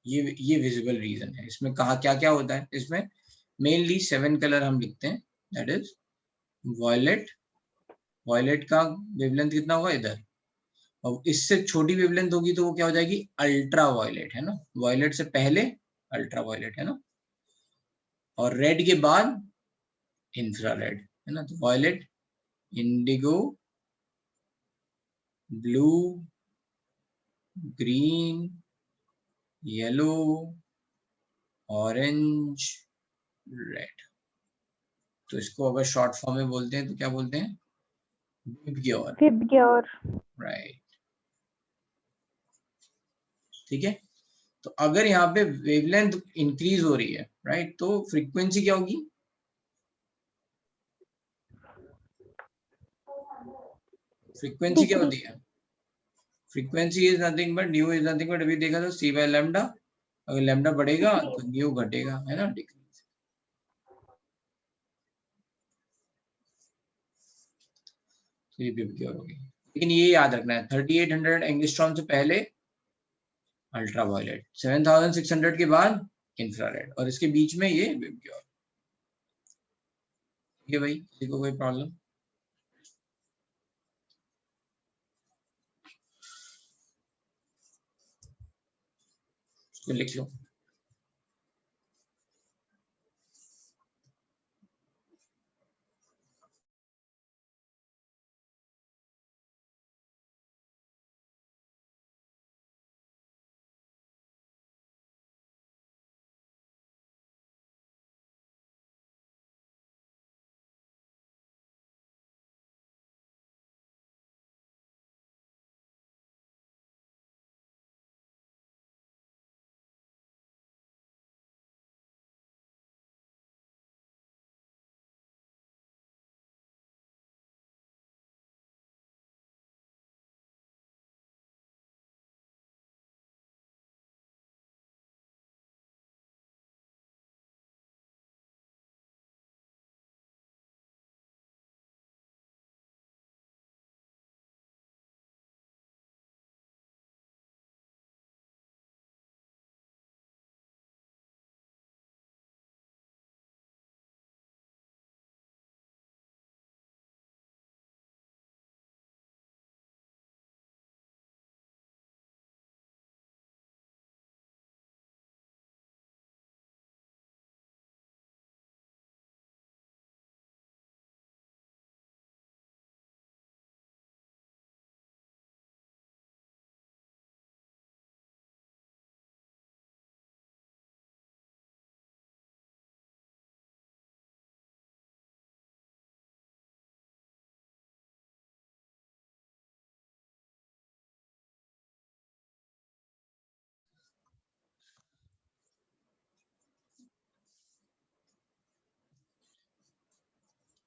ये विजिबल रीजन है। इसमें कहा क्या क्या होता है? इसमें मेनली 7 कलर हम लिखते हैं, दैट इज वॉयलेट। वॉयलेट का वेवलेंथ कितना होगा इधर, और इससे छोटी वेवलेंथ होगी तो वो क्या हो जाएगी? अल्ट्रा वॉयलेट, है ना? वॉयलेट से पहले अल्ट्रा वॉयलेट, है ना? और रेड के बाद इंफ्रारेड, है ना? तो violet, indigo, blue, green, yellow, orange, red. तो इसको अगर शॉर्ट फॉर्म में बोलते हैं तो क्या बोलते हैं? VIBGYOR, VIBGYOR. राइट, ठीक है? तो अगर यहाँ पे वेवलेंथ इंक्रीज हो रही है, राइट, तो फ्रीक्वेंसी क्या होगी? फ्रीक्वेंसी क्या होती है? Frequency is nothing but new is nothing but, अभी देखा तो सी बाय लैम्डा। अगर लैम्डा बढ़ेगा तो न्यू घटेगा, है ना, डिक्रीज। तो ये विबग्योर होगी। लेकिन ये याद रखना है 3800 एंगस्ट्रॉम से पहले अल्ट्रा वायलेट, 7600 के बाद इंफ्रारेड, और इसके बीच में ये विबग्योर। ठीक है भाई, किसी को कोई प्रॉब्लम? इसको लिख लो।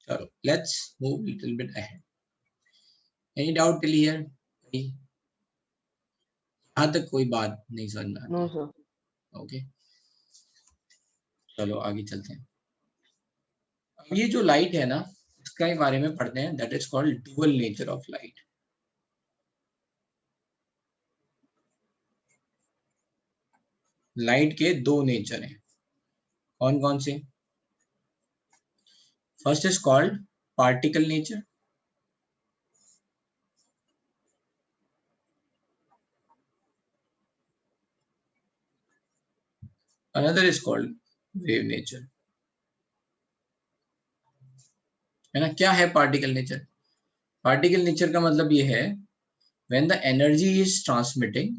चलो let's move little bit ahead. Any doubt till here? यहाँ तक कोई बात नहीं समझ में आती? No sir. ओके, चलो आगे चलते हैं. अब ये जो लाइट है ना, इसके बारे में पढ़ते हैं. That is called dual nature of light. Light के दो नेचर हैं. कौन कौन से? First is called particle nature. Another is called wave nature. है ना? क्या है पार्टिकल नेचर? पार्टिकल नेचर का मतलब ये है when the energy is transmitting,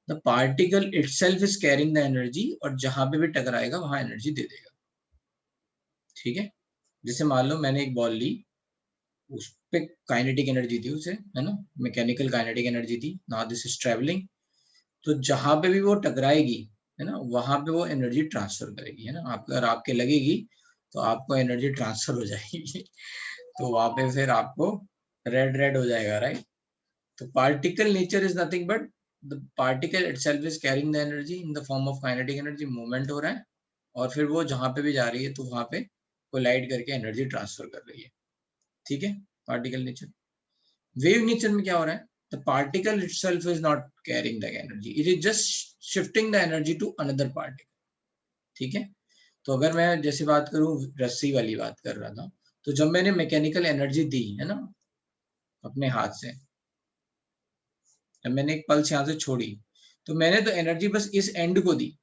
the particle itself is carrying the energy, और जहां पे भी टकराएगा वहां एनर्जी दे देगा. ठीक है? जैसे मान लो मैंने एक बॉल ली, उस पे काइनेटिक एनर्जी थी उसे, है ना, मैकेनिकल काइनेटिक एनर्जी थी. Now this is travelling. तो जहां पे भी वो टकराएगी, है ना, वहां पे वो एनर्जी ट्रांसफर करेगी. है ना? आप अगर आपके लगेगी तो आपको एनर्जी ट्रांसफर हो जाएगी. तो वहां पे फिर आपको रेड रेड हो जाएगा, राइट? तो particle nature is nothing but the particle itself is carrying the energy in the form of kinetic energy. Movement हो रहा है और फिर वो जहां पे भी जा रही है तो वहां पे कोलाइड करके एनर्जी ट्रांसफर कर रही है. ठीक है? Particle nature. वेव नेचर में क्या हो रहा है? The particle itself is not carrying the energy, it is just shifting the energy to another particle. ठीक है? तो अगर मैं जैसे बात करूं, रस्सी वाली बात कर रहा था, तो जब मैंने मैकेनिकल एनर्जी दी, है ना, अपने हाथ से, जब मैंने एक पल्स यहाँ से छोड़ी, तो मैंने तो एनर्जी बस इस एंड को दी,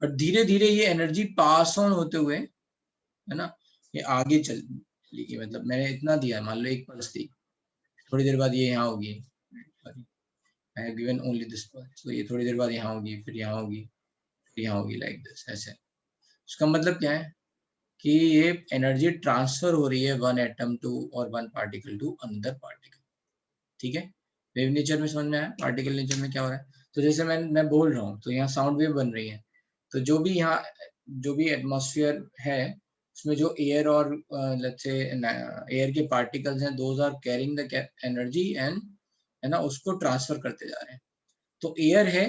और धीरे धीरे ये एनर्जी पास ऑन होते हुए, है ना, ये आगे चली गई. मतलब मैंने इतना दिया, मान लो एक पल्स दी, थोड़ी देर बाद ये यहाँ होगी, I have given only this pulse, तो ये थोड़ी देर बाद यहाँ होगी, फिर यहाँ होगी, फिर यहाँ होगी, लाइक दिस, ऐसे. उसका मतलब क्या है कि ये एनर्जी ट्रांसफर हो रही है वन एटम टू और one particle to another particle. ठीक है? वेव नेचर में समझ में आया? पार्टिकल नेचर में क्या हो रहा है? तो जैसे मैं बोल रहा हूँ तो यहाँ साउंड वेव बन रही है, तो जो भी यहाँ, जो भी एटमॉस्फेयर है, उसमें जो एयर और लेट्स से एयर के पार्टिकल्स हैं, those are carrying the energy and, है ना, उसको ट्रांसफर करते जा रहे हैं. तो एयर है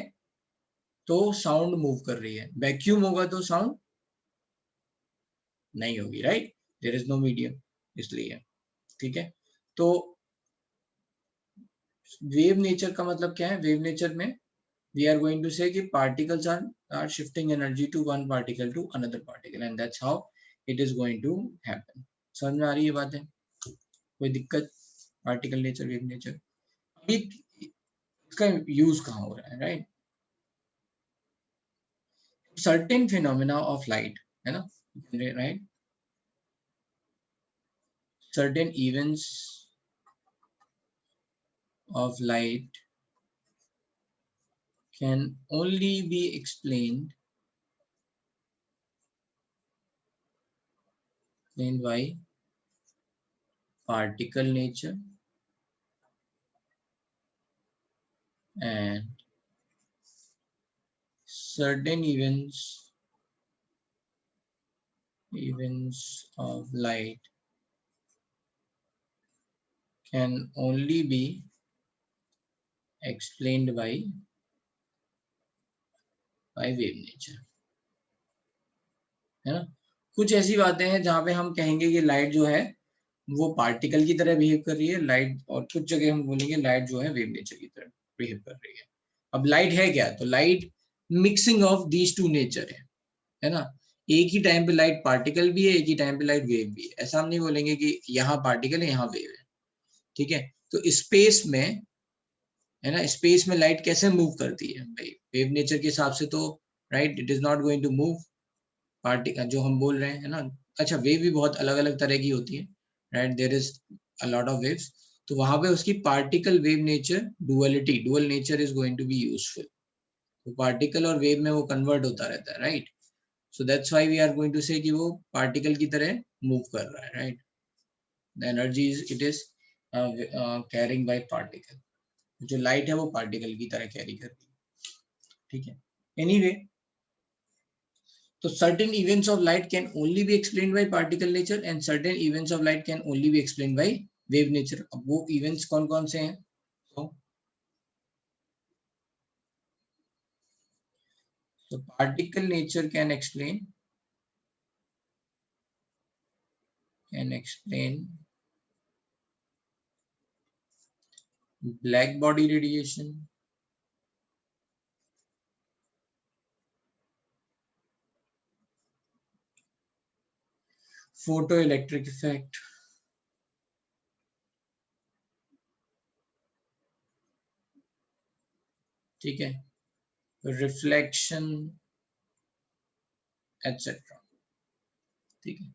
तो साउंड मूव कर रही है. वैक्यूम होगा तो साउंड नहीं होगी, right? There is no medium, इसलिए. ठीक है? तो वेव नेचर का मतलब क्या है? वेव नेचर में we are going to say कि particles are shifting energy to one particle to another particle, and that's how it is going to happen. समझ में आ रही है बातें? कोई दिक्कत? Particle nature, wave nature. अभी इसका यूज कहाँ हो रहा है, right? Certain phenomena of light, है ना, right, certain events of light can only be explained by particle nature and certain events of light can only be explained by wave nature. है ना? कुछ ऐसी बातें हैं जहां पे हम कहेंगे कि लाइट जो है वो पार्टिकल की तरह बिहेव कर रही है, लाइट, और कुछ जगह हम बोलेंगे लाइट जो है वेव नेचर की तरह बिहेव कर रही है. अब लाइट है क्या? तो light mixing of these two nature है ना. एक ही टाइम पे लाइट पार्टिकल भी है, एक ही टाइम पे लाइट वेव भी है. ऐसा हम नहीं बोलेंगे कि यहाँ पार्टिकल है यहाँ वेव है. ठीक है? तो स्पेस में, है ना, स्पेस में लाइट कैसे मूव करती है भाई? वेव नेचर के हिसाब से तो, right, it is not going to move. Particle जो हम बोल रहे हैं, है ना, अच्छा, वेव भी बहुत अलग अलग तरह की होती है, right, there is a lot of waves. तो वहां पे उसकी particle wave nature duality, dual nature is going to be useful. तो पार्टिकल और वेव में वो कन्वर्ट होता रहता है, right? So that's why we are going to say कि वो पार्टिकल की तरह मूव कर रहा है, right? The energy is, it is carrying by particle. जो लाइट है वो पार्टिकल की तरह कैरी करती है. ठीक है? एनीवे, तो certain events of light can only be explained by particle nature and certain events of light can only be explained by wave nature. अब वो events कौन कौन से हैं? So particle nature can explain black body radiation, photoelectric effect, ठीक है, reflection etcetera, ठीक है,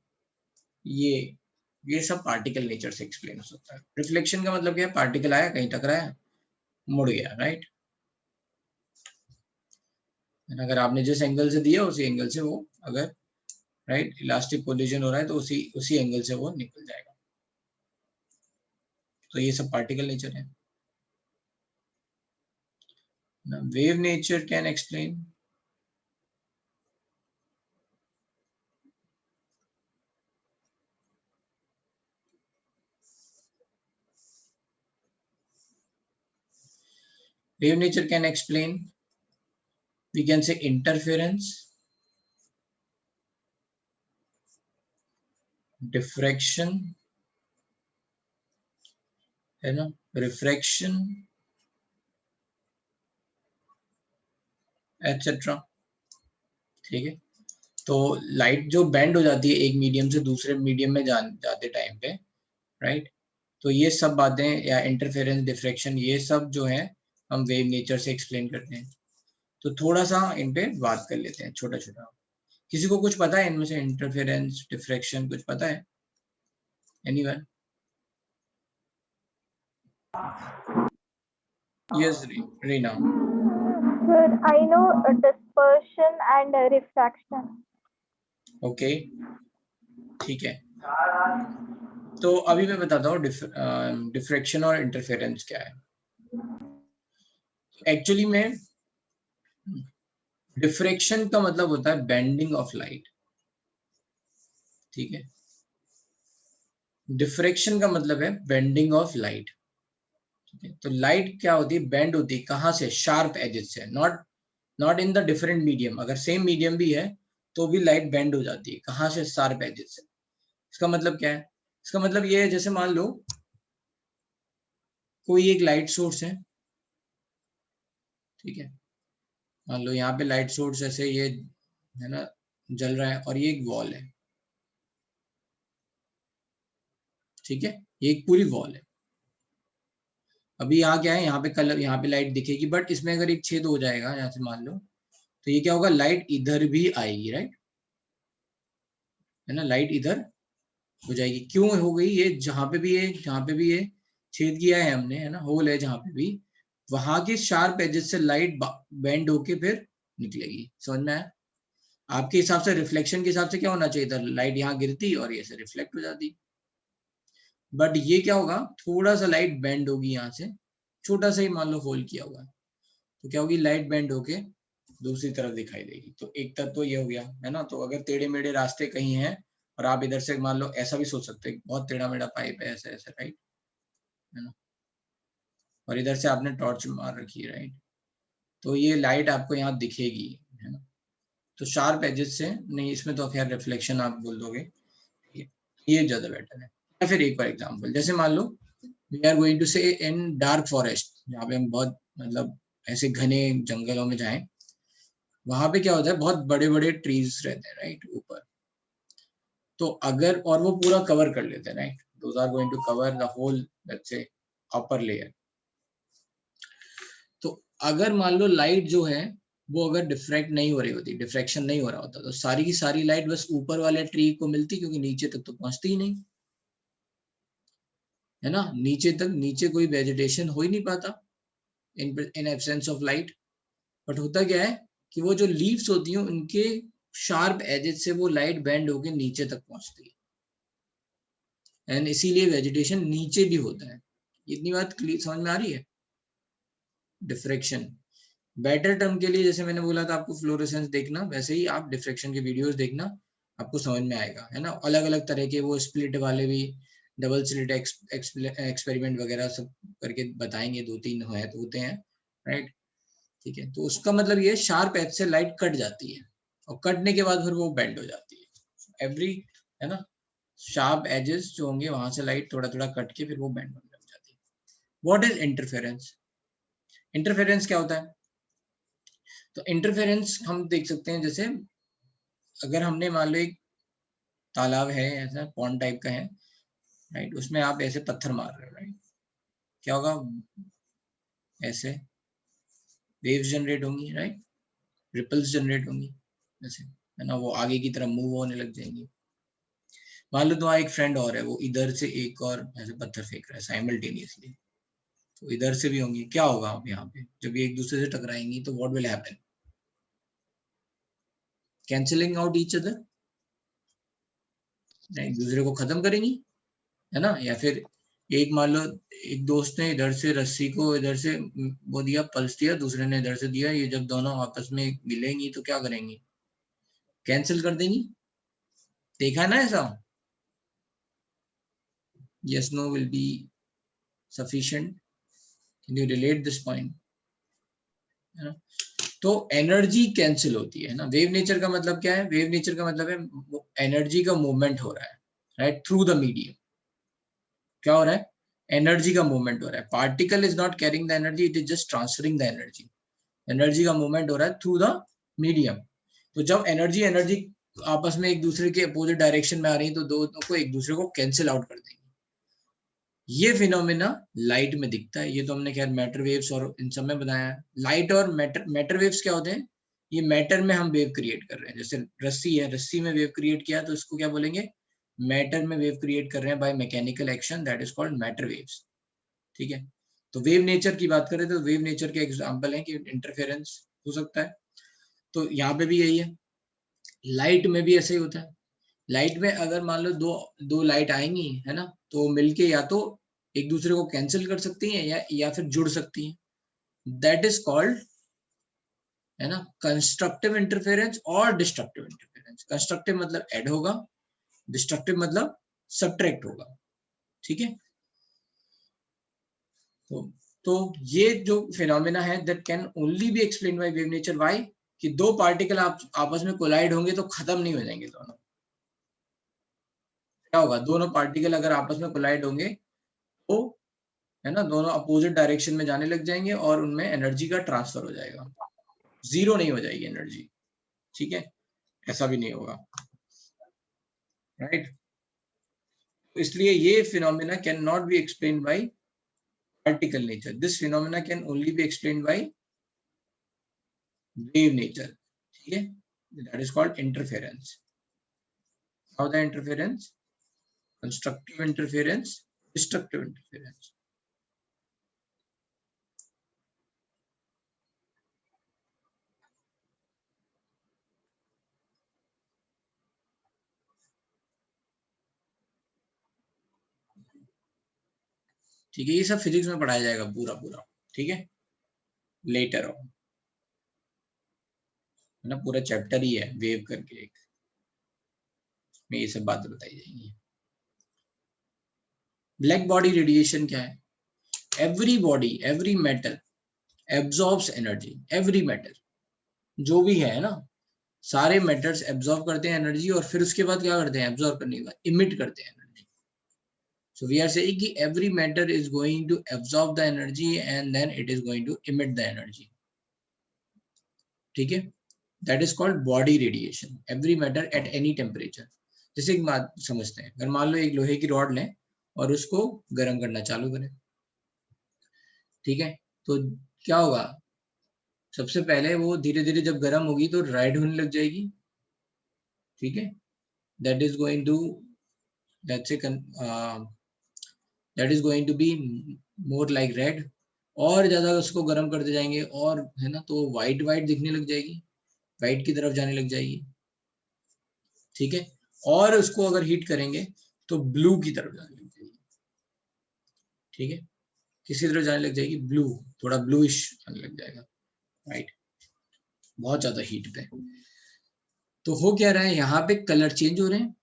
ये सब पार्टिकल नेचर से एक्सप्लेन हो सकता है। रिफ्लेक्शन का मतलब क्या है? पार्टिकल आया, कहीं टकराया, मुड़ गया, राइट। अगर आपने जिस एंगल से दिया उसी एंगल से वो अगर राइट इलास्टिक कोलिजन हो रहा है तो उसी एंगल से वो निकल जाएगा। तो ये सब पार्टिकल नेचर है। Wave nature can explain wave nature can explain, we can say, interference, diffraction, है ना, रिफ्रैक्शन एटसेट्रा, ठीक है। तो लाइट जो बेंड हो जाती है एक मीडियम से दूसरे मीडियम में जाते टाइम पे, राइट, तो ये सब बातें या इंटरफेरेंस, डिफ्रैक्शन, ये सब जो है हम वेव नेचर से एक्सप्लेन करते हैं। तो थोड़ा सा इन पे बात कर लेते हैं छोटा छोटा। किसी को कुछ पता है इनमें से? इंटरफेरेंस, डिफ्रैक्शन, कुछ पता है? Anyone? Yes Reena. Sir, I know dispersion and refraction. Okay, ठीक है। तो अभी मैं बताता हूँ डिफ्रैक्शन और इंटरफेरेंस क्या है। एक्चुअली में डिफ्रैक्शन का मतलब होता है बेंडिंग ऑफ लाइट, ठीक है। डिफ्रैक्शन का मतलब है बेंडिंग ऑफ लाइट, ठीक है। तो लाइट क्या होती है? बेंड होती है, कहाँ से? शार्प एजेस से, not in the different medium. अगर सेम मीडियम भी है तो भी लाइट बेंड हो जाती है, कहाँ से? शार्प एजेस से। इसका मतलब क्या है? इसका मतलब ये है, जैसे मान लो कोई एक लाइट सोर्स है, ठीक है, मान लो यहाँ पे लाइट सोर्स ऐसे ये है ना जल रहा है और ये एक वॉल है, ठीक है, ये एक पूरी वॉल है। अभी यहाँ क्या है? यहाँ पे कलर, यहाँ पे लाइट दिखेगी, बट इसमें अगर एक छेद हो जाएगा यहाँ से मान लो, तो ये क्या होगा? लाइट इधर भी आएगी, राइट, है ना, लाइट इधर हो जाएगी। क्यों हो गई? ये जहां पे भी ये छेद किया है हमने, है ना, होल है जहां पे भी, वहां के शार्प एजेस से लाइट बेंड होके फिर निकलेगी। समझ में आया? आपके हिसाब से रिफ्लेक्शन के हिसाब से क्या होना चाहिए था? लाइट यहाँ गिरती और ये से रिफ्लेक्ट हो जाती, बट ये क्या होगा? थोड़ा सा लाइट बेंड होगी यहाँ से, छोटा सा ही मान लो होल किया हुआ है, तो क्या होगी? लाइट बेंड होके दूसरी तरफ दिखाई देगी। तो एक तत्व तो ये हो गया, है ना। तो अगर टेढ़े मेढ़े रास्ते कहीं हैं और आप इधर से मान लो, ऐसा भी सोच सकते हैं, बहुत टेढ़ा मेढ़ा पाइप है ऐसे ऐसे, राइट, है ना, और इधर से आपने टॉर्च मार रखी है, राइट, तो ये लाइट आपको यहाँ दिखेगी, है ना। तो शार्प एजेस से नहीं, इसमें तो खैर रिफ्लेक्शन आप बोल दोगे, ये ज्यादा बेटर है। या फिर एक और एग्जांपल, जैसे मान लो वी आर गोइंग टू से इन डार्क फॉरेस्ट, जहाँ पे हम बहुत मतलब ऐसे घने जंगलों में जाएं, वहां पे क्या होता है? बहुत बड़े बड़े ट्रीज रहते हैं, राइट, ऊपर। तो अगर, और वो पूरा कवर कर लेते हैं, right, those are going to cover the whole, let's say, upper layer. तो अगर मान लो लाइट जो है वो अगर डिफ्रैक्ट नहीं हो रही होती, डिफ्रैक्शन नहीं हो रहा होता, तो सारी की सारी लाइट बस ऊपर वाले ट्री को मिलती, क्योंकि नीचे तक तो पहुंचती ही नहीं, है ना। नीचे कोई वेजिटेशन हो ही नहीं पाता in absence of light. But होता क्या है कि वो जो लीव्स होती हैं उनके शार्प एजेस से वो लाइट बेंड होके नीचे तक पहुंचती है, एंड इसीलिए वेजिटेशन नीचे भी होता है। इतनी बात क्लियर समझ में आ रही है? डिफ्रैक्शन, बेटर टर्म के लिए जैसे मैंने बोला था आपको फ्लोरेसेंस देखना, वैसे ही आप डिफ्रैक्शन के वीडियोस देखना, आपको समझ में आएगा, है ना। अलग अलग तरह के वो स्प्लिट वाले भी, डबल स्लिट एक्सपेरिमेंट वगैरह सब करके बताएंगे, 2-3 है तो होते हैं, राइट। ठीक है, तो उसका मतलब ये शार्प एज से लाइट कट जाती है और कटने के बाद फिर वो बेंड हो जाती है। एवरी, है ना, शार्प एजेस जो होंगे वहां से लाइट थोड़ा थोड़ा कट के फिर वो बेंड होने लग जाती है। What is interference? इंटरफेरेंस क्या होता है? तो इंटरफेरेंस हम देख सकते हैं, जैसे अगर हमने मान लो एक तालाब है, ऐसा पॉन्ड टाइप का है, राइट, उसमें आप ऐसे पत्थर मार रहे हो, राइट, क्या होगा, ऐसे वेव्स जनरेट होंगी, राइट, रिपल्स जनरेट होंगी, जैसे, है ना, वो आगे की तरफ मूव होने लग जाएंगी। मान लो तुम्हारा एक फ्रेंड और है, वो इधर से एक और ऐसे पत्थर फेंक रहा है साइमल्टेनियसली, तो इधर से भी होंगी, क्या होगा अब यहाँ पे जब ये एक दूसरे से टकराएंगी तो what will happen? Cancelling out each other, एक दूसरे को खत्म करेंगी, है ना। या फिर एक मान लो एक दोस्त ने इधर से रस्सी को इधर से वो दिया, पल्स दिया, दूसरे ने इधर से दिया, ये जब दोनों आपस में मिलेंगी तो क्या करेंगी? कैंसिल कर देंगी। देखा है ना ऐसा? yes no will be sufficient, can you relate this point, है ना। तो एनर्जी कैंसिल होती है ना। वेव नेचर का मतलब क्या है? वेव नेचर का मतलब है एनर्जी का मूवमेंट हो रहा है, राइट, थ्रू द मीडियम। क्या हो रहा है? एनर्जी का मूवमेंट हो रहा है। Particle is not carrying the energy, it is just transferring the energy. Energy का मूवमेंट हो रहा है थ्रू द मीडियम। तो जब एनर्जी एनर्जी आपस में एक दूसरे के अपोजिट डायरेक्शन में आ रही है तो दोनों को एक दूसरे को कैंसिल आउट कर देंगे। ये फिनोमेना लाइट में दिखता है। ये तो हमने खैर मैटर वेव्स और इन सब में बताया है। लाइट और मैटर वेव्स क्या होते हैं? ये मैटर में हम वेव क्रिएट कर रहे हैं। जैसे रस्सी है, रस्सी में वेव क्रिएट किया तो इसको क्या बोलेंगे? मैटर में वेव क्रिएट कर रहे हैं by mechanical action, that is called matter waves. ठीक है, तो वेव नेचर की बात करें तो वेव नेचर के एग्जांपल है कि इंटरफेरेंस हो सकता है, तो यहाँ पे भी यही है। लाइट में भी ऐसे ही होता है। लाइट में अगर मान लो दो लाइट आएंगी, है ना, तो मिलके या तो एक दूसरे को कैंसिल कर सकती हैं या फिर जुड़ सकती हैं। दैट इज कॉल्ड, है ना, कंस्ट्रक्टिव इंटरफेरेंस और डिस्ट्रक्टिव इंटरफेरेंस। कंस्ट्रक्टिव मतलब ऐड होगा, डिस्ट्रक्टिव मतलब सब्ट्रैक्ट होगा। ठीक है, तो ये जो फिनोमेना है that can only B explain by wave nature. Why? कि दो पार्टिकल आपस में कोलाइड होंगे तो खत्म नहीं हो जाएंगे दोनों। क्या होगा? दोनों पार्टिकल अगर आपस में कोलाइड होंगे तो, है ना, दोनों अपोजिट डायरेक्शन में जाने लग जाएंगे और उनमें एनर्जी का ट्रांसफर हो जाएगा, जीरो नहीं हो जाएगी एनर्जी। ठीक है, ऐसा भी नहीं होगा, राइट। इसलिए ये phenomena can not be explain bye particle nature, this phenomena can only B explain by wave nature. ठीक है, that is called interference. How the interference? Constructive interference, destructive interference. ठीक है, ये सब फिजिक्स में पढ़ाया जाएगा पूरा पूरा। ठीक है, लेटर ऑन, है ना, पूरा चैप्टर ही है वेव करके एक, में ये सब बातें बताई जाएंगी। ब्लैक बॉडी रेडिएशन क्या है? Every body, every metal absorbs energy. Every metal जो भी है ना, सारे मेटल्स एब्जॉर्ब करते हैं एनर्जी और फिर उसके बाद क्या करते हैं? एब्जॉर्ब करने के बाद इमिट करते हैं energy. So we are saying कि every matter is going to absorb the energy and then it is going to emit the energy. ठीक है, that is called body radiation. Every matter at any temperature. जैसे एक बात समझते हैं, अगर मान लो एक लोहे की रॉड लें और उसको गर्म करना चालू करें, ठीक है, तो क्या होगा? सबसे पहले वो धीरे धीरे जब गर्म होगी तो रेड होने लग जाएगी। ठीक है, that is going to, that's a that is going to be more like red. और ज्यादा उसको गर्म करते जाएंगे और, है ना, तो व्हाइट व्हाइट दिखने लग जाएगी, व्हाइट की तरफ जाने लग जाएगी। ठीक है, और उसको अगर हीट करेंगे तो ब्लू की तरफ जाने लग जाएगी। ठीक है, किसी तरफ जाने लग जाएगी? ब्लू, थोड़ा ब्लूइश आने लग जाएगा। राइट, बहुत ज्यादा हीट पे। तो हो क्या रहा है, यहाँ पे कलर चेंज हो रहे हैं,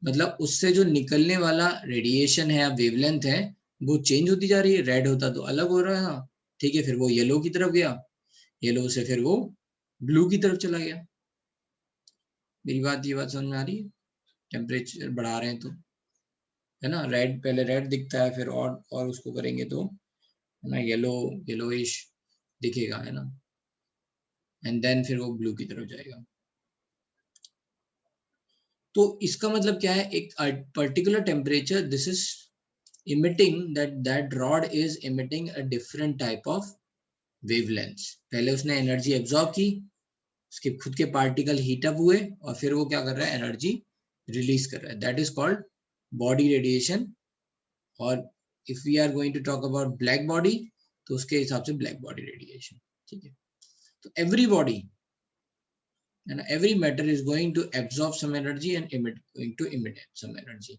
मतलब उससे जो निकलने वाला रेडिएशन है या वेवलेंथ है वो चेंज होती जा रही है। रेड होता तो अलग हो रहा है, ठीक है, फिर वो येलो की तरफ गया, येलो से फिर वो ब्लू की तरफ चला गया। मेरी बात, ये बात समझ में आ रही है? टेम्परेचर बढ़ा रहे हैं तो, है ना, रेड पहले रेड दिखता है, फिर और उसको करेंगे तो, है ना, येलोइश दिखेगा, है ना, एंड देन फिर वो ब्लू की तरफ जाएगा। तो इसका मतलब क्या है, एक particular temperature, this is emitting that rod is emitting a different type of wavelengths। पहले उसने एनर्जी एब्जॉर्ब की, उसके खुद के पार्टिकल हीट अप हुए और फिर वो क्या कर रहा है, एनर्जी रिलीज कर रहा है। That is called body radiation. और if we are going to talk about black body तो उसके हिसाब से ब्लैक बॉडी रेडिएशन, ठीक है। तो every body and every matter is going to absorb some energy and going to emit some energy,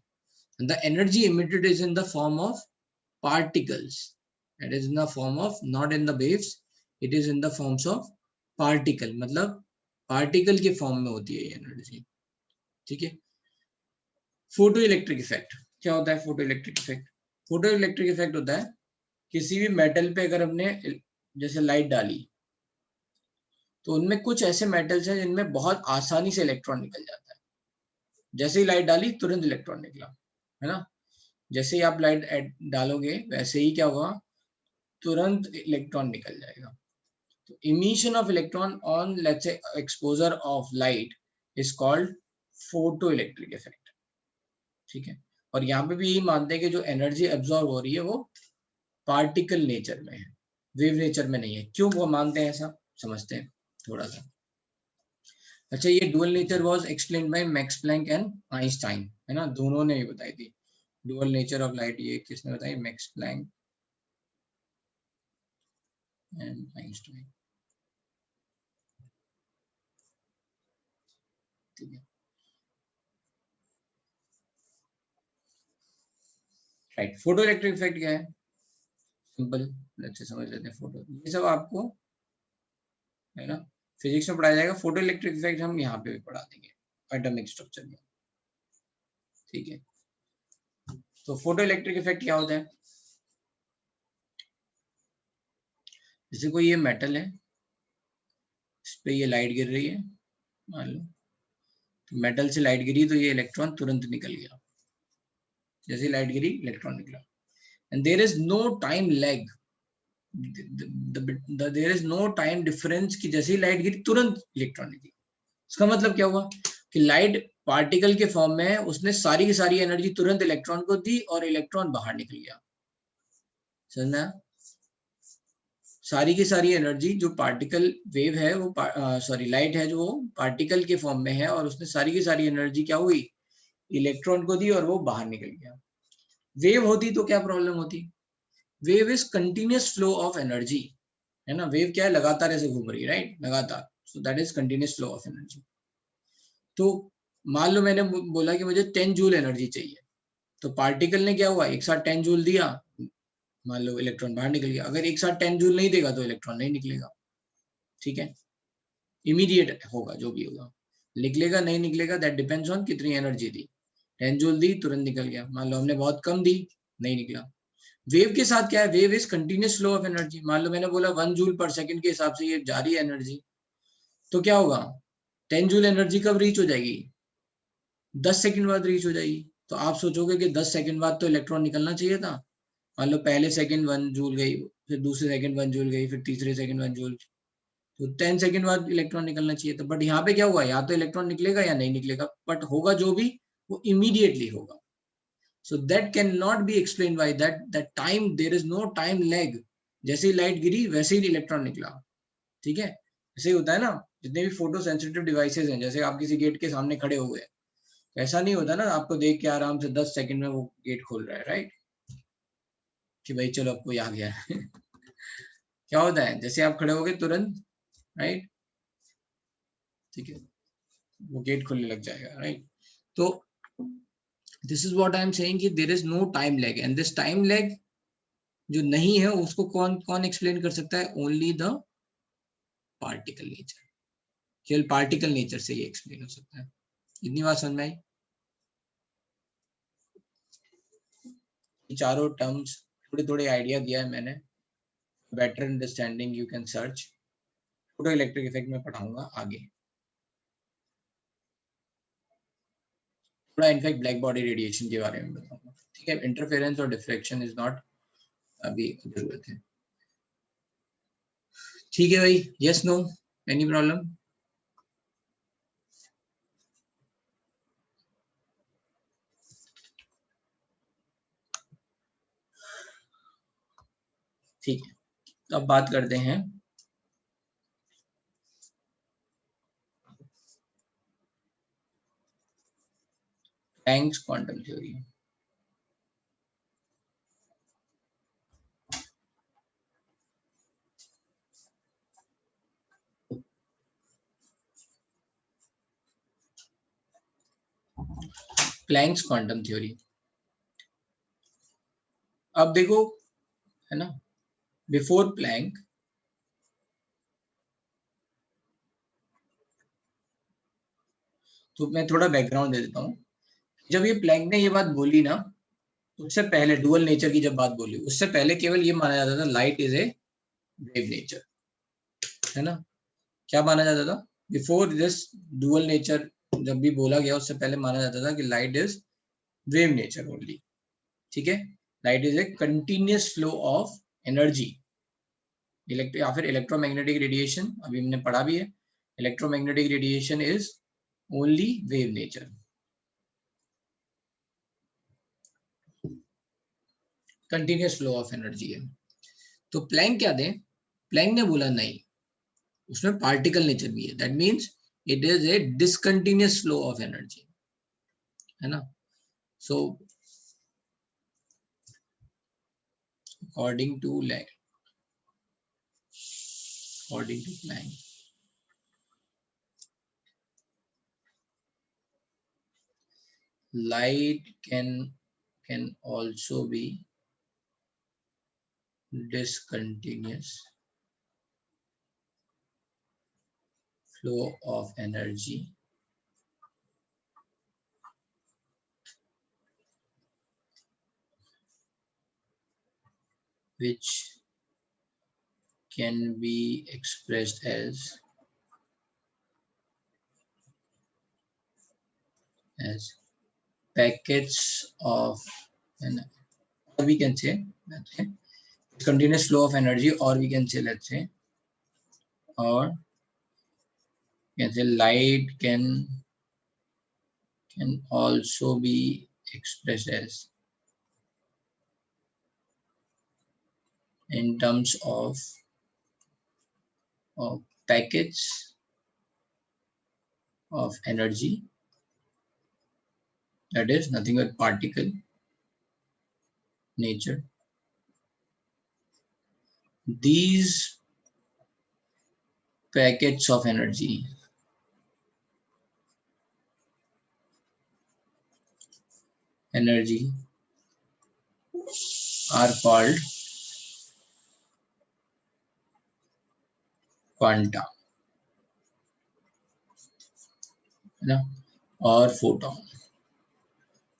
and the energy emitted is in the form of particles. It is in the form of, not in the waves, it is in the forms of particle, मतलब particle के form में होती है ये energy, ठीक है। Photo electric effect क्या होता है? Photo electric effect, photo electric effect होता है किसी भी मेटल पे अगर हमने जैसे लाइट डाली तो उनमें कुछ ऐसे मेटल्स हैं जिनमें बहुत आसानी से इलेक्ट्रॉन निकल जाता है। जैसे ही लाइट डाली तुरंत इलेक्ट्रॉन निकला, है ना। जैसे ही आप लाइट डालोगे वैसे ही क्या होगा, तुरंत इलेक्ट्रॉन निकल जाएगा। तो emission of electron on let's say exposure of light is called photo electric effect, ठीक है। और यहाँ पे भी यही मानते हैं कि जो एनर्जी एब्जॉर्ब हो रही है वो पार्टिकल नेचर में है, वेव नेचर में नहीं है। क्यों वो मानते हैं ऐसा, समझते हैं थोड़ा सा। अच्छा, ये dual nature was explained by Max Planck and Einstein, है ना, दोनों ने ये बताई थी। डुअल नेचर ऑफ लाइट ये किसने बताई? मैक्स प्लैंक एंड आइंस्टाइन, ठीक है, राइट। फोटो इलेक्ट्रिक इफेक्ट क्या है? सिंपल, अच्छे समझ लेते हैं। फोटो, ये सब आपको, है ना, फिजिक्स में पढ़ाया जाएगा। फोटो इलेक्ट्रिक इफेक्ट हम यहाँ पे भी पढ़ा देंगे एटॉमिक स्ट्रक्चर में, ठीक है। तो फोटो इलेक्ट्रिक इफेक्ट क्या होता है? जैसे कोई ये मेटल है, इस पे ये लाइट गिर रही है, मान लो, तो मेटल से लाइट गिरी तो ये इलेक्ट्रॉन तुरंत निकल गया। जैसे लाइट गिरी इलेक्ट्रॉन निकला, and there is no time lag, there is no time difference कि जैसे ही लाइट गिरी तुरंत इलेक्ट्रॉन निकली। इसका मतलब क्या हुआ कि लाइट पार्टिकल के फॉर्म में है, उसने सारी की सारी एनर्जी तुरंत इलेक्ट्रॉन को दी और इलेक्ट्रॉन बाहर निकल गया। समझना? सारी की सारी एनर्जी जो पार्टिकल वेव है वो सॉरी लाइट है जो वो पार्टिकल के फॉर्म में है और उसने सारी की सारी एनर्जी क्या हुई, इलेक्ट्रॉन को दी और वो बाहर निकल गया। वेव होती तो क्या प्रॉब्लम होती? Wave is continuous flow of energy, है ना। वेव क्या है? लगातार ऐसे घूम रही है, राइट, लगातार। सो that is continuous flow of energy. तो मान लो मैंने बोला कि मुझे 10 जूल एनर्जी चाहिए, तो पार्टिकल ने क्या हुआ, एक साथ 10 जूल दिया, मान लो इलेक्ट्रॉन बाहर निकल गया। अगर एक साथ 10 जूल नहीं देगा तो इलेक्ट्रॉन नहीं निकलेगा, ठीक है। इमीडिएट होगा जो भी होगा, निकलेगा नहीं निकलेगा दैट डिपेंड्स ऑन कितनी एनर्जी दी। 10 जूल दी तुरंत निकल गया, मान लो हमने बहुत कम दी नहीं निकला। वेव के साथ क्या है? Wave is continuous flow of energy. मान लो मैंने बोला 1 जूल पर सेकंड के हिसाब से ये जा रही है एनर्जी, तो क्या होगा, 10 जूल एनर्जी कब रीच हो जाएगी? 10 सेकंड बाद रीच हो जाएगी। तो आप सोचोगे कि 10 सेकंड बाद तो इलेक्ट्रॉन निकलना चाहिए था। मान लो पहले सेकंड 1 जूल गई, फिर दूसरे सेकंड 1 जूल गई, फिर तीसरे सेकंड 1 जूल, तो 10 सेकंड बाद इलेक्ट्रॉन निकलना चाहिए था। बट यहाँ पे क्या हुआ, या तो इलेक्ट्रॉन निकलेगा या नहीं निकलेगा, बट होगा जो भी वो इमीडिएटली होगा। So that can not be explain by that time, there is no time lag. जैसे ही लाइट गिरी वैसे ही इलेक्ट्रॉन निकला, ठीक है। ऐसे ही होता है ना, जितने भी फोटो सेंसिटिव डिवाइसेज हैं, जैसे आप किसी गेट के सामने खड़े हुए हैं, ऐसा नहीं होता ना आपको देख के आराम से 10 सेकंड में वो गेट खोल रहा है, राइट, कि भाई चलो अब कोई आ गया क्या होता है, जैसे आप खड़े हो गए तुरंत, राइट, ठीक है, वो गेट खुलने लग जाएगा, राइट। तो this is what I am saying कि there is no time lag, and this time lag जो नहीं है उसको कौन कौन एक्सप्लेन कर सकता है? ओनली द पार्टिकल नेचर, केवल पार्टिकल नेचर से ये एक्सप्लेन हो सकता है। इतनी बात समझ में आई? चारों टर्म्स थोड़े थोड़े आइडिया दिया है मैंने, better understanding you can search. Photo electric effect में पढ़ाऊंगा आगे, थोड़ा इनफैक्ट ब्लैक बॉडी रेडिएशन के बारे में बताऊंगा, ठीक है। इंटरफेरेंस और डिफ्रेक्शन इज नॉट अभी जरूरत है, ठीक है भाई। Yes no any problem? ठीक है, तो अब बात करते हैं Planck's quantum theory. Planck's quantum theory, अब देखो है ना, बिफोर प्लैंक तो मैं थोड़ा बैकग्राउंड दे देता हूँ। जब ये प्लैंक ने ये बात बोली ना, उससे पहले डुअल नेचर की जब बात बोली, उससे पहले केवल ये माना जाता था light is a wave nature, है ना। क्या माना जाता था बिफोर दिस डुअल नेचर? जब भी बोला गया उससे पहले माना जाता था कि light is wave nature only, ठीक है। Light is a continuous flow of energy, या फिर इलेक्ट्रोमैग्नेटिक रेडिएशन, अभी हमने पढ़ा भी है, electromagnetic radiation is only wave nature, continuous flow of energy है। तो प्लैंक क्या दे, प्लैंक ने बोला नहीं, उसमें पार्टिकल नेचर भी है, that means it is a discontinuous flow of energy, है ना। सो according to Planck, light can also be discontinuous flow of energy which can be expressed as packets of, and or we can say, let's say, continuous flow of energy, or we can say, let's say, or we can say light can also be expressed as in terms of packets of energy, that is nothing but particle nature. These packets of energy are called quanta, or photon.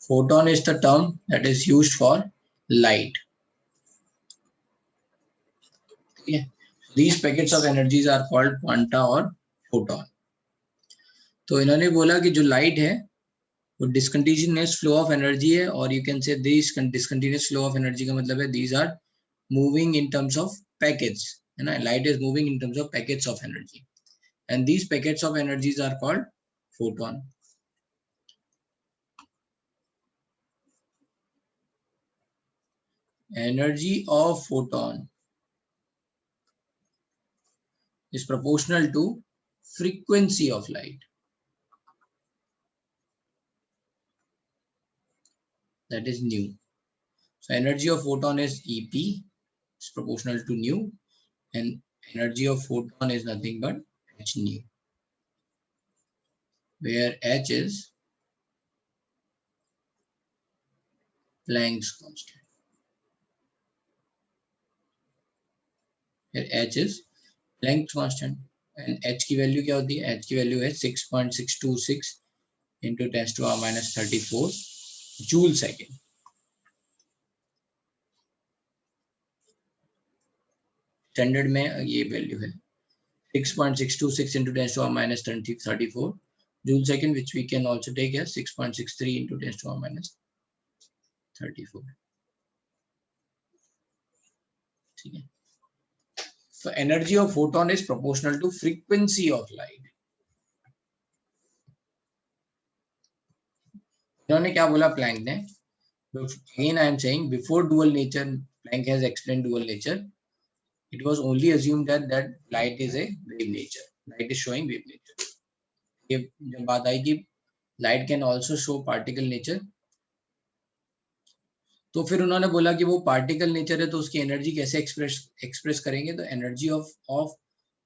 Photon is the term that is used for light. Okay. These packets of energies are called quanta or photon. तो इन्होंने बोला कि जो light है वो discontinuous flow of energy है, और you can say this discontinuous flow of energy का मतलब है these are moving in terms of packets, है ना। Light is moving in terms of packets of energy, and these packets of energies are called photon. Energy of photon is proportional to frequency of light, that is nu. So energy of photon is EP, is proportional to nu, and energy of photon is nothing but h nu, where h is Planck's constant. Here h is Planck's constant. And H की value क्या होती है? H की value है 6.626 into 10⁻34 joule second. Standard में ये value है 6.626 into 10⁻34 joule second, which we can also take as 6.63 into 10⁻34. ठीक है, so energy of photon is proportional to frequency of light. इन्होंने क्या बोला प्लैंक ने? Again I am saying before dual nature, Planck has explained dual nature. It was only assumed that light is a wave nature. Light is showing wave nature. ये जब बात आई कि light can also show particle nature, तो फिर उन्होंने बोला कि वो पार्टिकल नेचर है तो उसकी एनर्जी कैसे एक्सप्रेस करेंगे? तो energy of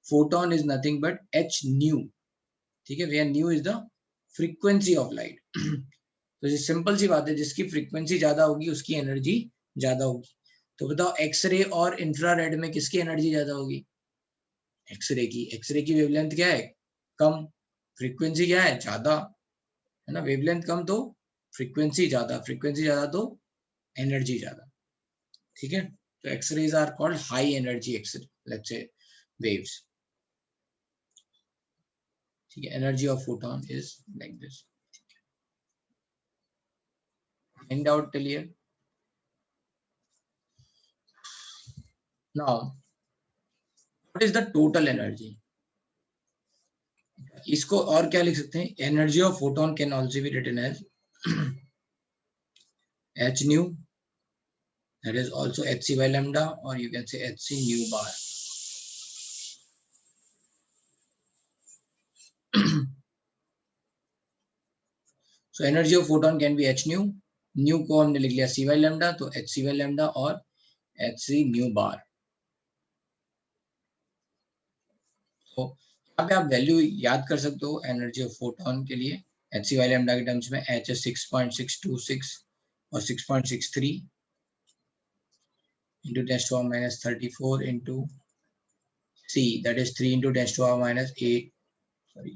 photon is nothing but h nu. ठीक है, where nu is the frequency of light. तो ये सिंपल सी बात है, जिसकी फ्रीक्वेंसी ज्यादा होगी उसकी एनर्जी ज्यादा होगी। तो बताओ एक्सरे और इंफ्रारेड में किसकी एनर्जी ज्यादा होगी? एक्सरे की। एक्सरे की वेवलेंथ क्या है? कम। फ्रीक्वेंसी क्या है? ज्यादा, है ना। वेवलेंथ कम तो फ्रीक्वेंसी ज्यादा, फ्रीक्वेंसी ज्यादा तो एनर्जी ज्यादा। ठीक है, तो X-rays are called high energy X-ray, let's say waves. ठीक है, energy of photon is like this. Any doubt till here? Now what is the total energy? इसको और क्या लिख सकते हैं? Energy of photon can also be written as h nu, that is also hc by lambda, or you can say hc nu bar. So energy of photon can be h nu, nu को हमने लिख लिया c by lambda, तो hc by lambda और hc nu bar. तो यहाँ पे आप वैल्यू याद कर सकते हो एनर्जी ऑफ फोटोन के लिए। hc by lambda के टर्म्स में h है 6.626 और 6.63 into 10⁻34 into c, that is 3 into 10⁻8, sorry,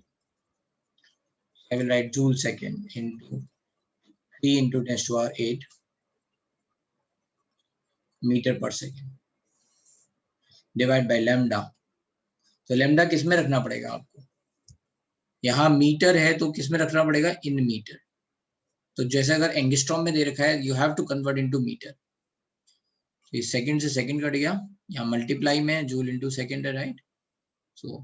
I will write joule second into 3 into 10⁸ metre per second divide by lambda. तो लैम्डा किस में रखना पड़ेगा आपको? यहाँ मीटर है तो किस में रखना पड़ेगा? In metre. तो जैसे अगर एंगस्ट्रॉम में दे रखा है, you have to convert into metre. तो इस सेकंड से सेकंड कट गया, यहाँ मल्टीप्लाई में जूल इनटू सेकंड है, right. So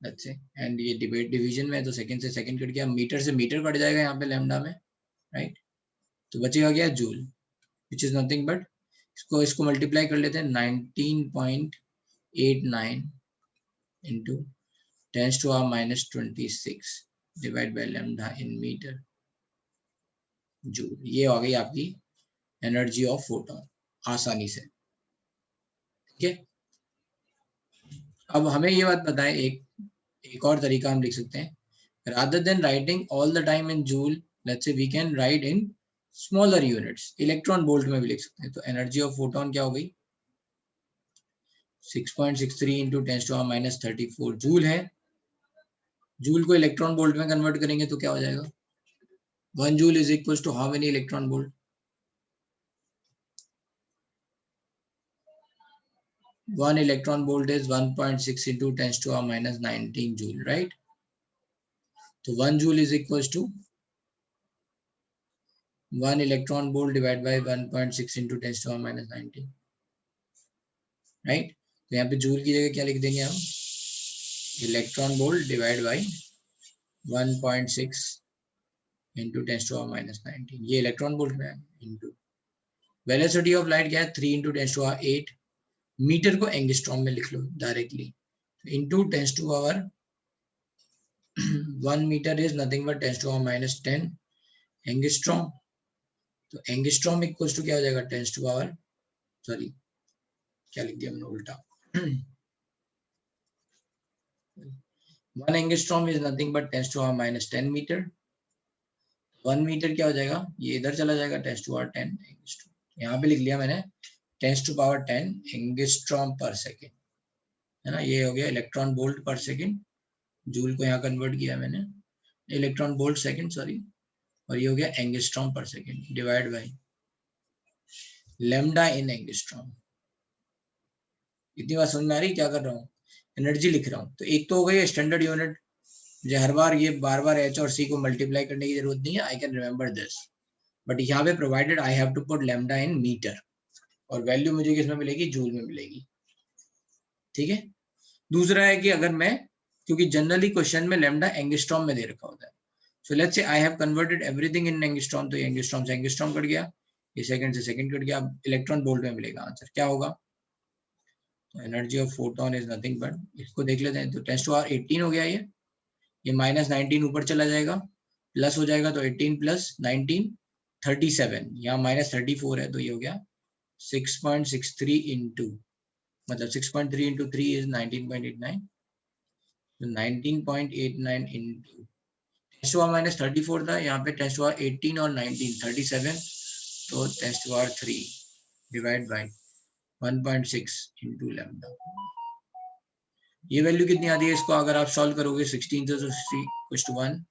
that's it. And ये डिवीजन में है तो सेकंड से सेकंड कट गया, मीटर से मीटर कट जाएगा यहाँ पे लैम्डा में, राइट। तो बचेगा क्या? Joule, which is nothing but, इसको मल्टीप्लाई कर लेते हैं 19.89 into 10⁻26 divide by lambda in metre joule. ये आ गई आपकी एनर्जी ऑफ फोटोन आसानी से। ठीक है, अब हमें ये बात बताएं, एक और तरीका हम लिख सकते हैं, rather than writing all the time in joule, let's say we can write in smaller units, electron volt में भी लिख सकते हैं। तो एनर्जी ऑफ फोटोन क्या हो गई? 6.63 into 10⁻34 जूल है। जूल को इलेक्ट्रॉन वोल्ट में कन्वर्ट करेंगे तो क्या हो जाएगा? 1 joule is equal to how many electron volt? 1 electron volt is 1.6 into 10⁻19 joule, right? So 1 joule is equals to 1 electron volt divided by 1.6 into 10⁻19, right? तो यहाँ पे जूल की जगह क्या लिख देंगे हम? Electron volt divide by 1.6 into 10⁻19, ये इलेक्ट्रॉन वोल्ट में है, इंटू वेलोसिटी ऑफ लाइट क्या है? 3 into 10⁸। मीटर को एंगस्ट्रॉम में लिख लो directly, into 10⁻, 1 metre is nothing but 10⁻10 angstrom. तो एंगस्ट्रॉम इक्वल्स टू क्या हो जाएगा? 10⁻, सॉरी क्या लिख दिया मैंने उल्टा, 1 एंगस्ट्रॉम इज नथिंग बट 10⁻10 मीटर। 1 मीटर क्या हो जाएगा? ये इधर चला जाएगा, 10⁻10 एंगस्ट्रॉम। यहाँ पे लिख लिया मैंने 10⁻10 एंगस्ट्रॉम पर सेकेंड। है ना, ये हो गया इलेक्ट्रॉन वोल्ट पर सेकेंड, जूल को यहाँ कन्वर्ट किया मैंने, इलेक्ट्रॉन वोल्ट सेकेंड सॉरी, और ये हो गया एंगस्ट्रॉम पर second divide by lambda in angstrom. इतनी बात समझ में आ रही क्या कर रहा हूँ, एनर्जी लिख रहा हूँ। तो एक तो हो गई स्टैंडर्ड यूनिट, मुझे हर बार ये बार बार एच और सी को मल्टीप्लाई करने की जरूरत नहीं है, I can remember this, but यहाँ पे provided I have to put lambda in metre, और वैल्यू मुझे किसमें मिलेगी, जूल में मिलेगी। ठीक है, दूसरा है कि अगर मैं, क्योंकि जनरली क्वेश्चन में लैम्डा एंगस्ट्रॉम में दे रखा होता है, so let's say I have converted everything in angstrom, तो एंगस्ट्रॉम से एंगस्ट्रॉम कट गया, ये सेकंड से सेकंड कट गया, अब इलेक्ट्रॉन वोल्ट में मिलेगा आंसर क्या होगा। तो energy of photon is nothing but, इसको देख लेते हैं, तो 10 to power 18 हो गया ये -19 ऊपर चला जाएगा, प्लस हो जाएगा, तो 18 + 19 37, यहाँ -34 है, तो ये हो गया 6.63 इंटू, मतलब 6.3 इंटू 3 इज 19.89, तो 19.89 इंटू 10 to power -34 था, यहाँ पे 10 to power 18 और 19 37, तो 10 to power 3 divide by 1.6 into lambda. ये वैल्यू कितनी आती है, इसको अगर आप सॉल्व करोगे 16 से, तो 1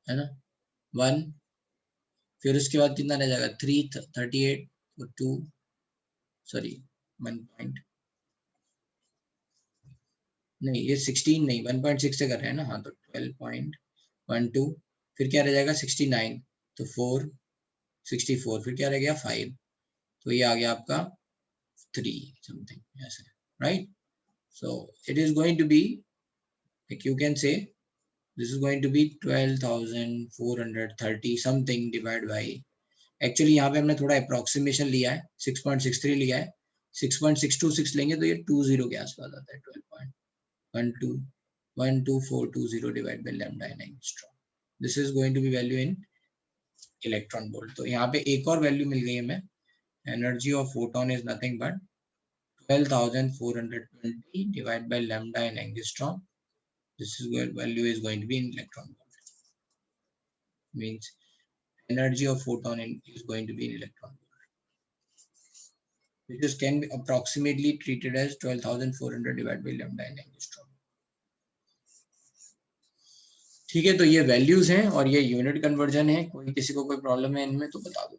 है ना 1, फिर उसके बाद कितना रह जाएगा 3 38 और 2 सॉरी 1 पॉइंट नहीं, ये 16 नहीं 1.6 से कर रहे हैं ना, हाँ, तो 12.12, फिर क्या रह जाएगा 69, तो 4 64, फिर क्या रह गया 5, तो ये आ गया आपका 3 समथिंग ऐसे, right. So it is going to be, like you can say this is going to be 12,430 something divided by, actually यहाँ पे हमने थोड़ा अप्रोक्सीमेशन लिया है, 6.63 लिया है, 6.626 लेंगे तो ये 20 के आसपास आता है, 12.12420 divide by lambda in angstrom, this is going to be value in electron volt. तो यहाँ पे एक और वैल्यू मिल गई है हमें, energy of photon is nothing but 12,420 divide by lambda in angstrom, this is where value is going to be in electron volt, means energy of photon is going to be in electron volt, which is can be approximately treated as 12,400 divided by lambda in angstrom। ठीक है, तो ये values हैं और ये unit conversion है, कोई किसी को कोई प्रॉब्लम है इनमें तो बता दो,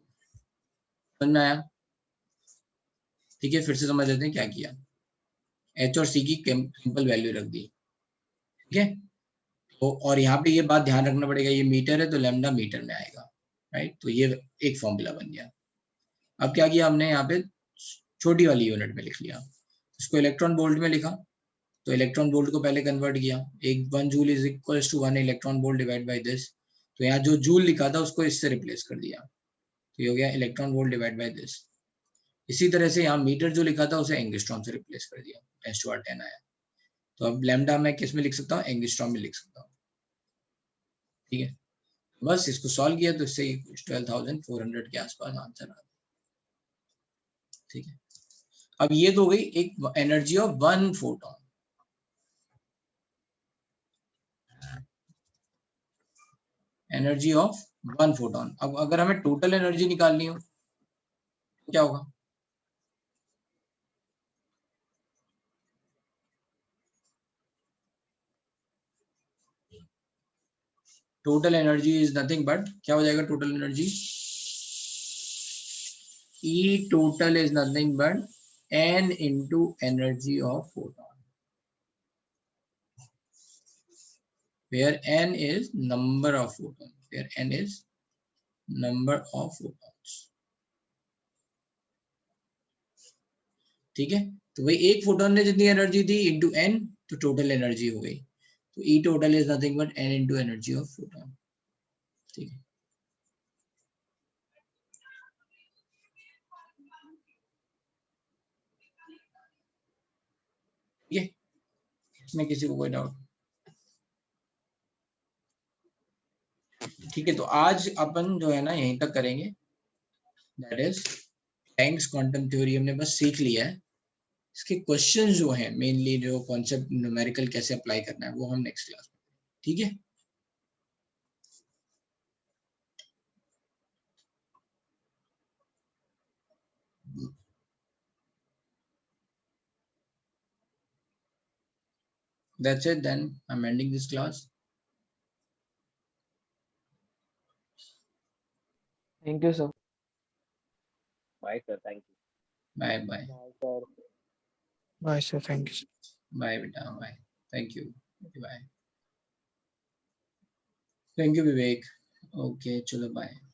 समझ में आया। ठीक है, फिर से समझ लेते हैं क्या किया, एच और सी की सिंपल वैल्यू रख दी, ठीक है, तो और यहाँ पे ये बात ध्यान रखना पड़ेगा, ये मीटर है तो लैम्डा मीटर में आएगा, राइट, तो ये एक फॉर्मूला बन गया। अब क्या किया हमने, यहाँ पे छोटी वाली यूनिट में लिख लिया, इसको इलेक्ट्रॉन वोल्ट में लिखा, तो इलेक्ट्रॉन वोल्ट को पहले कन्वर्ट किया, 1 joule is equal to 1 electron volt divide by this, तो यहाँ जो जूल लिखा था उसको इससे रिप्लेस कर दिया, तो ये हो गया electron volt divide by this. इसी तरह से यहाँ मीटर जो लिखा था उसे एंगस्ट्रॉम से रिप्लेस कर दिया, 10⁻10 आया, तो अब लैम्डा मैं किस में लिख सकता हूँ, एंगस्ट्रॉम में लिख सकता हूँ। ठीक है, बस इसको सॉल्व किया तो इससे 12,400 के आसपास आंसर आ गया। ठीक है, अब ये तो हो गई एक energy of 1 photon, energy of 1 photon. अब अगर हमें टोटल एनर्जी निकालनी हो तो क्या होगा, total energy is nothing but क्या हो जाएगा, total energy E total is nothing but n into energy of photon, where n is number of photons, where n is number of photons। ठीक है, तो वही एक फोटोन ने जितनी एनर्जी दी इंटू n, तो टोटल एनर्जी हो गई, तो E total is nothing but n into energy of photon। ठीक है, ये इसमें किसी को कोई डाउट, ठीक है, तो आज अपन जो है ना यहीं तक करेंगे, that is Planck's quantum theory हमने बस सीख लिया है, इसके क्वेश्चंस जो हैं मेनली जो कॉन्सेप्ट न्यूमेरिकल कैसे अप्लाई करना है वो हम नेक्स्ट क्लास में, ठीक है। That's it then. I'm ending this class. Thank you, sir. Bye, sir. Thank you. Bye bye. Bye, sir. Bye, sir. Thank you. Bye beta. Bye. Thank you. Bye. Thank you Vivek. Okay, chalo bye.